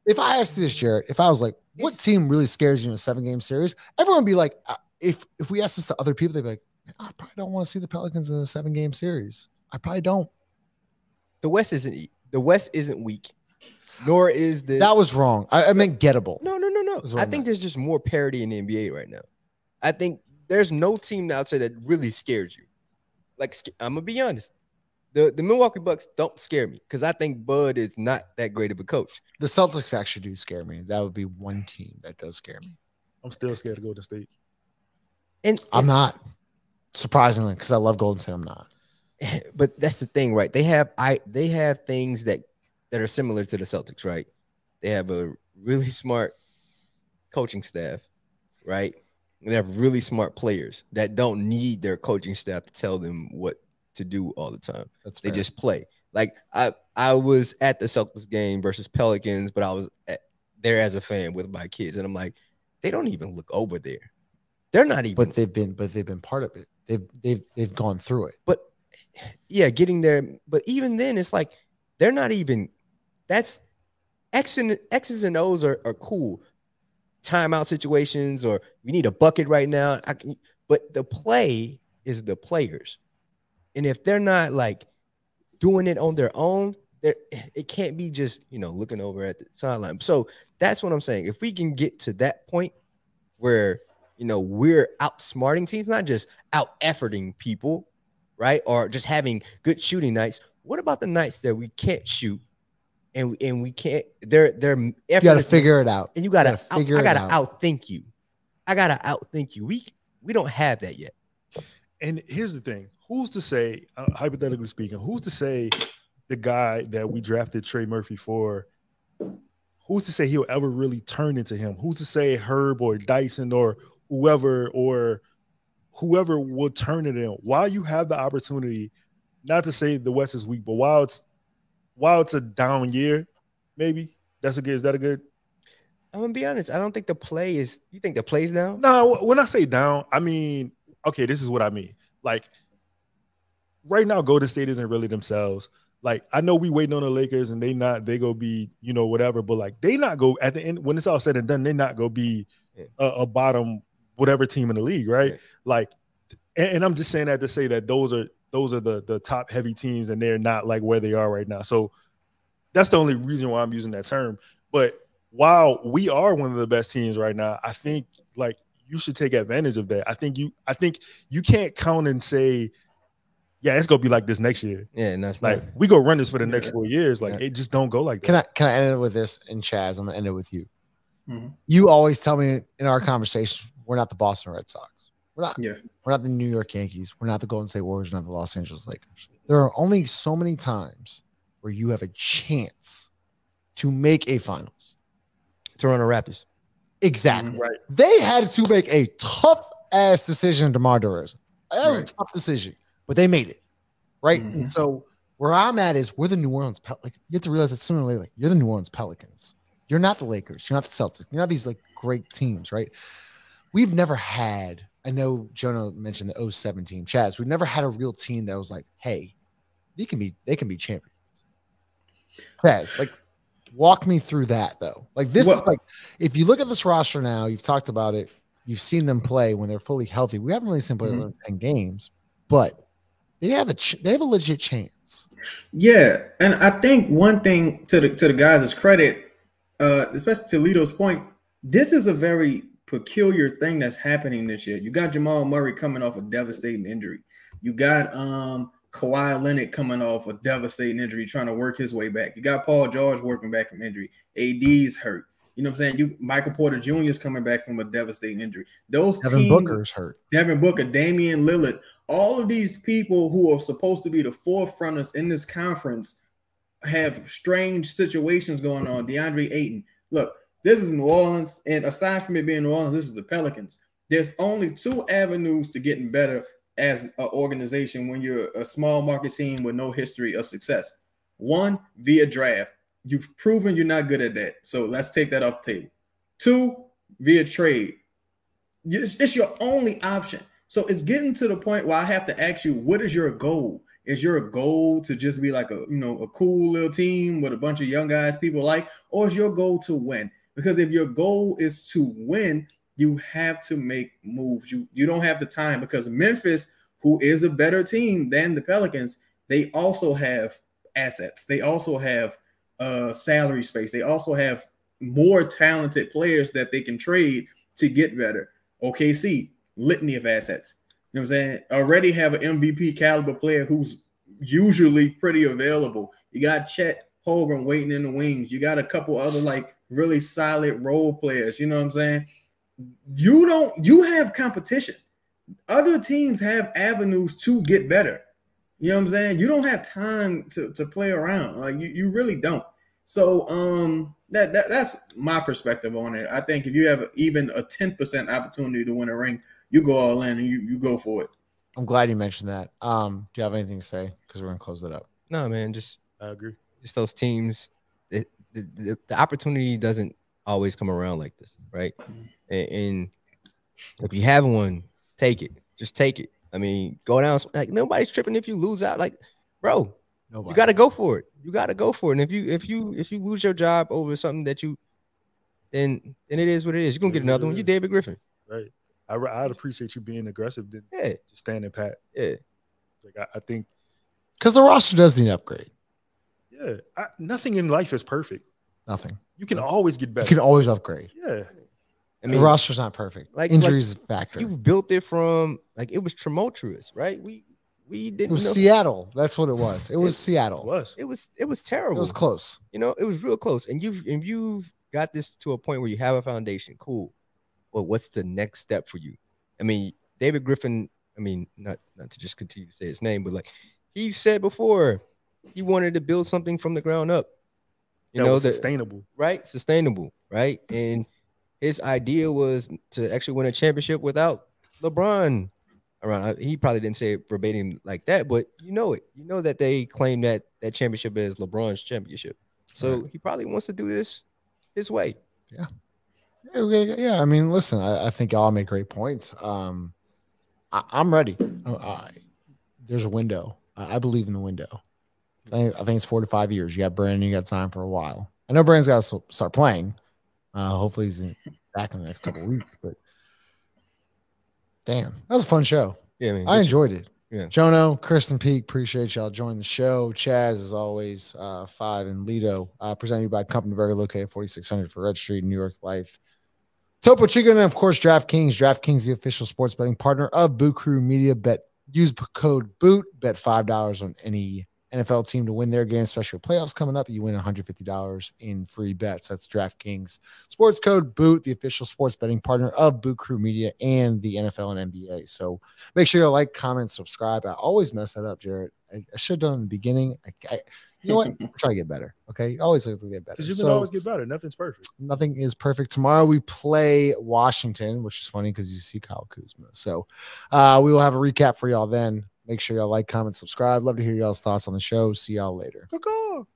if I asked you this, Jarrett, if I was like, what team really scares you in a 7-game series? Everyone would be like, if we asked this to other people, they'd be like, I probably don't want to see the Pelicans in a 7-game series. I probably don't. The West isn't weak, nor is the. That was wrong. I meant gettable. No. I think there's just more parity in the NBA right now. I think there's no team out there that really scares you. Like, I'm gonna be honest, the Milwaukee Bucks don't scare me because I think Bud is not that great of a coach. The Celtics actually do scare me. That would be one team that does scare me. I'm still scared to Golden State. And I'm not, surprisingly, because I love Golden State. I'm not. But that's the thing, right? They have things that are similar to the Celtics, right? They have a really smart coaching staff, right? And they have really smart players that don't need their coaching staff to tell them what to do all the time. They just play. Like I was at the Celtics game versus Pelicans, but I was there as a fan with my kids, and I'm like, they don't even look over there. They're not even. But they've been part of it. They've gone through it. But yeah, getting there. But even then, it's like they're not even. That's X's and O's are cool. Timeout situations, or we need a bucket right now. But the play is the players, and if they're not like doing it on their own, it can't be just looking over at the sideline. So that's what I'm saying. If we can get to that point where we're outsmarting teams, not just out efforting people, right, or just having good shooting nights. What about the nights that we can't shoot? And we can't. They're you got to figure it out, and I gotta outthink you. I gotta outthink you. We don't have that yet. And here's the thing: who's to say, hypothetically speaking, who's to say the guy that we drafted Trey Murphy for? Who's to say he'll ever really turn into him? Who's to say Herb or Dyson or whoever or whoever will turn it in. While you have the opportunity, not to say the West is weak, but while it's a down year, maybe is that a good? I'm gonna be honest. I don't think the play is. You think the play's down? No, when I say down, I mean, okay, this is what I mean. Like right now, Golden State isn't really themselves. Like I know we waiting on the Lakers and they go be, whatever, but like they not go at the end when it's all said and done, they not go be a bottom whatever team in the league, right? Yeah. Like, and I'm just saying that to say that those are the top heavy teams and they're not like where they are right now. So that's the only reason why I'm using that term. But while we are one of the best teams right now, I think like you should take advantage of that. I think you can't count and say, yeah, it's gonna be like this next year. Yeah, and that's like we go run this for the next 4 years. Like it just don't go like that. Can I end it with this? And Chaz, I'm gonna end it with you. Mm-hmm. You always tell me in our conversations, we're not the Boston Red Sox. We're not. Yeah. We're not the New York Yankees. We're not the Golden State Warriors. We're not the Los Angeles Lakers. There are only so many times where you have a chance to make a finals. Toronto Raptors. Exactly. Mm-hmm. Right. They had to make a tough ass decision to DeMar DeRozan. That was a tough decision, but they made it. Right. Mm-hmm. And so where I'm at is we're the New Orleans. Like you have to realize that sooner or later, like, you're the New Orleans Pelicans. You're not the Lakers. You're not the Celtics. You're not these like great teams. Right. We've never had, I know Jono mentioned the 07 team, Chaz. We've never had a real team that was like, hey, they can be champions. Chaz, like, walk me through that though. Like this is like, if you look at this roster now, you've talked about it. You've seen them play when they're fully healthy. We haven't really seen them play 10 games, but they have a legit chance. Yeah, and I think one thing to the guys' credit, especially to Lito's point, this is a very peculiar thing that's happening this year. You got Jamal Murray coming off a devastating injury. You got Kawhi Leonard coming off a devastating injury, trying to work his way back. You got Paul George working back from injury. AD's hurt. You know what I'm saying? Michael Porter Jr. is coming back from a devastating injury. Those Devin Booker's hurt. Devin Booker, Damian Lillard, all of these people who are supposed to be the forefronters in this conference have strange situations going on. DeAndre Ayton. Look, this is New Orleans, and aside from it being New Orleans, this is the Pelicans. There's only two avenues to getting better as an organization when you're a small market team with no history of success. One, via draft. You've proven you're not good at that. So let's take that off the table. Two, via trade. It's your only option. So it's getting to the point where I have to ask you, what is your goal? Is your goal to just be like a cool little team with a bunch of young guys people like, or is your goal to win? Because if your goal is to win, you have to make moves. You don't have the time, because Memphis, who is a better team than the Pelicans, they also have assets. They also have salary space. They also have more talented players that they can trade to get better. OKC, litany of assets. You know what I'm saying? Already have an MVP caliber player who's usually pretty available. You got Chet Holmgren waiting in the wings. You got a couple other like really solid role players. You know what I'm saying? You have competition. Other teams have avenues to get better. You know what I'm saying? You don't have time to play around. Like you really don't. So that's my perspective on it. I think if you have even a 10% opportunity to win a ring, you go all in and you go for it. I'm glad you mentioned that. Do you have anything to say? Because we're gonna close it up. No, man. I agree. Just those teams. The opportunity doesn't always come around like this, right? And if you have one, take it. Just take it. I mean, go down. Like nobody's tripping if you lose out. Like, bro, you got to go for it. You got to go for it. And if you lose your job over something that then it is what it is. You're gonna get another one. You David Griffin, right? I'd appreciate you being aggressive than just standing pat. Yeah, like I think because the roster does need upgrade. Yeah, nothing in life is perfect. Nothing. You can always get better. You can always upgrade. Yeah. I mean, the roster's not perfect. Like injuries factor. You've built it from like it was tumultuous, right? We didn't. It was Seattle. That's what it was. It was Seattle. It was terrible. It was close. It was real close. And you've got this to a point where you have a foundation. Cool. But what's the next step for you? I mean, David Griffin. I mean, not to just continue to say his name, but like he said before, he wanted to build something from the ground up. Sustainable. Right? Sustainable, right? And his idea was to actually win a championship without LeBron around. He probably didn't say it verbatim like that, but you know it. You know that they claim that championship is LeBron's championship. So he probably wants to do this his way. Yeah. Yeah. I mean, listen, I think y'all make great points. I'm ready. There's a window. I believe in the window. I think it's 4 to 5 years. You got Brandon, you got time for a while. I know Brandon's got to start playing. Hopefully he's back in the next couple of weeks. But damn, that was a fun show. Yeah, man, I enjoyed it. Yeah, Jono, Krysten, Peak, appreciate y'all joining the show. Chaz, as always, 5 and Lido, presented by Company Burger, located 4600 for Red Street, New York Life. Topo Chico, and of course, DraftKings. DraftKings, the official sports betting partner of Boot Crew Media. Use code BOOT. Bet $5 on any NFL team to win their game, especially playoffs coming up. You win $150 in free bets. That's DraftKings. Sports code BOOT, the official sports betting partner of Boot Crew Media and the NFL and NBA. So make sure you like, comment, subscribe. I always mess that up, Jared. I should have done it in the beginning. You know what? I'm trying to get better. Okay. You always have to get better. Because you can always get better. Nothing's perfect. Nothing is perfect. Tomorrow we play Washington, which is funny because you see Kyle Kuzma. So we will have a recap for y'all then. Make sure y'all like, comment, subscribe. Love to hear y'all's thoughts on the show. See y'all later. Go.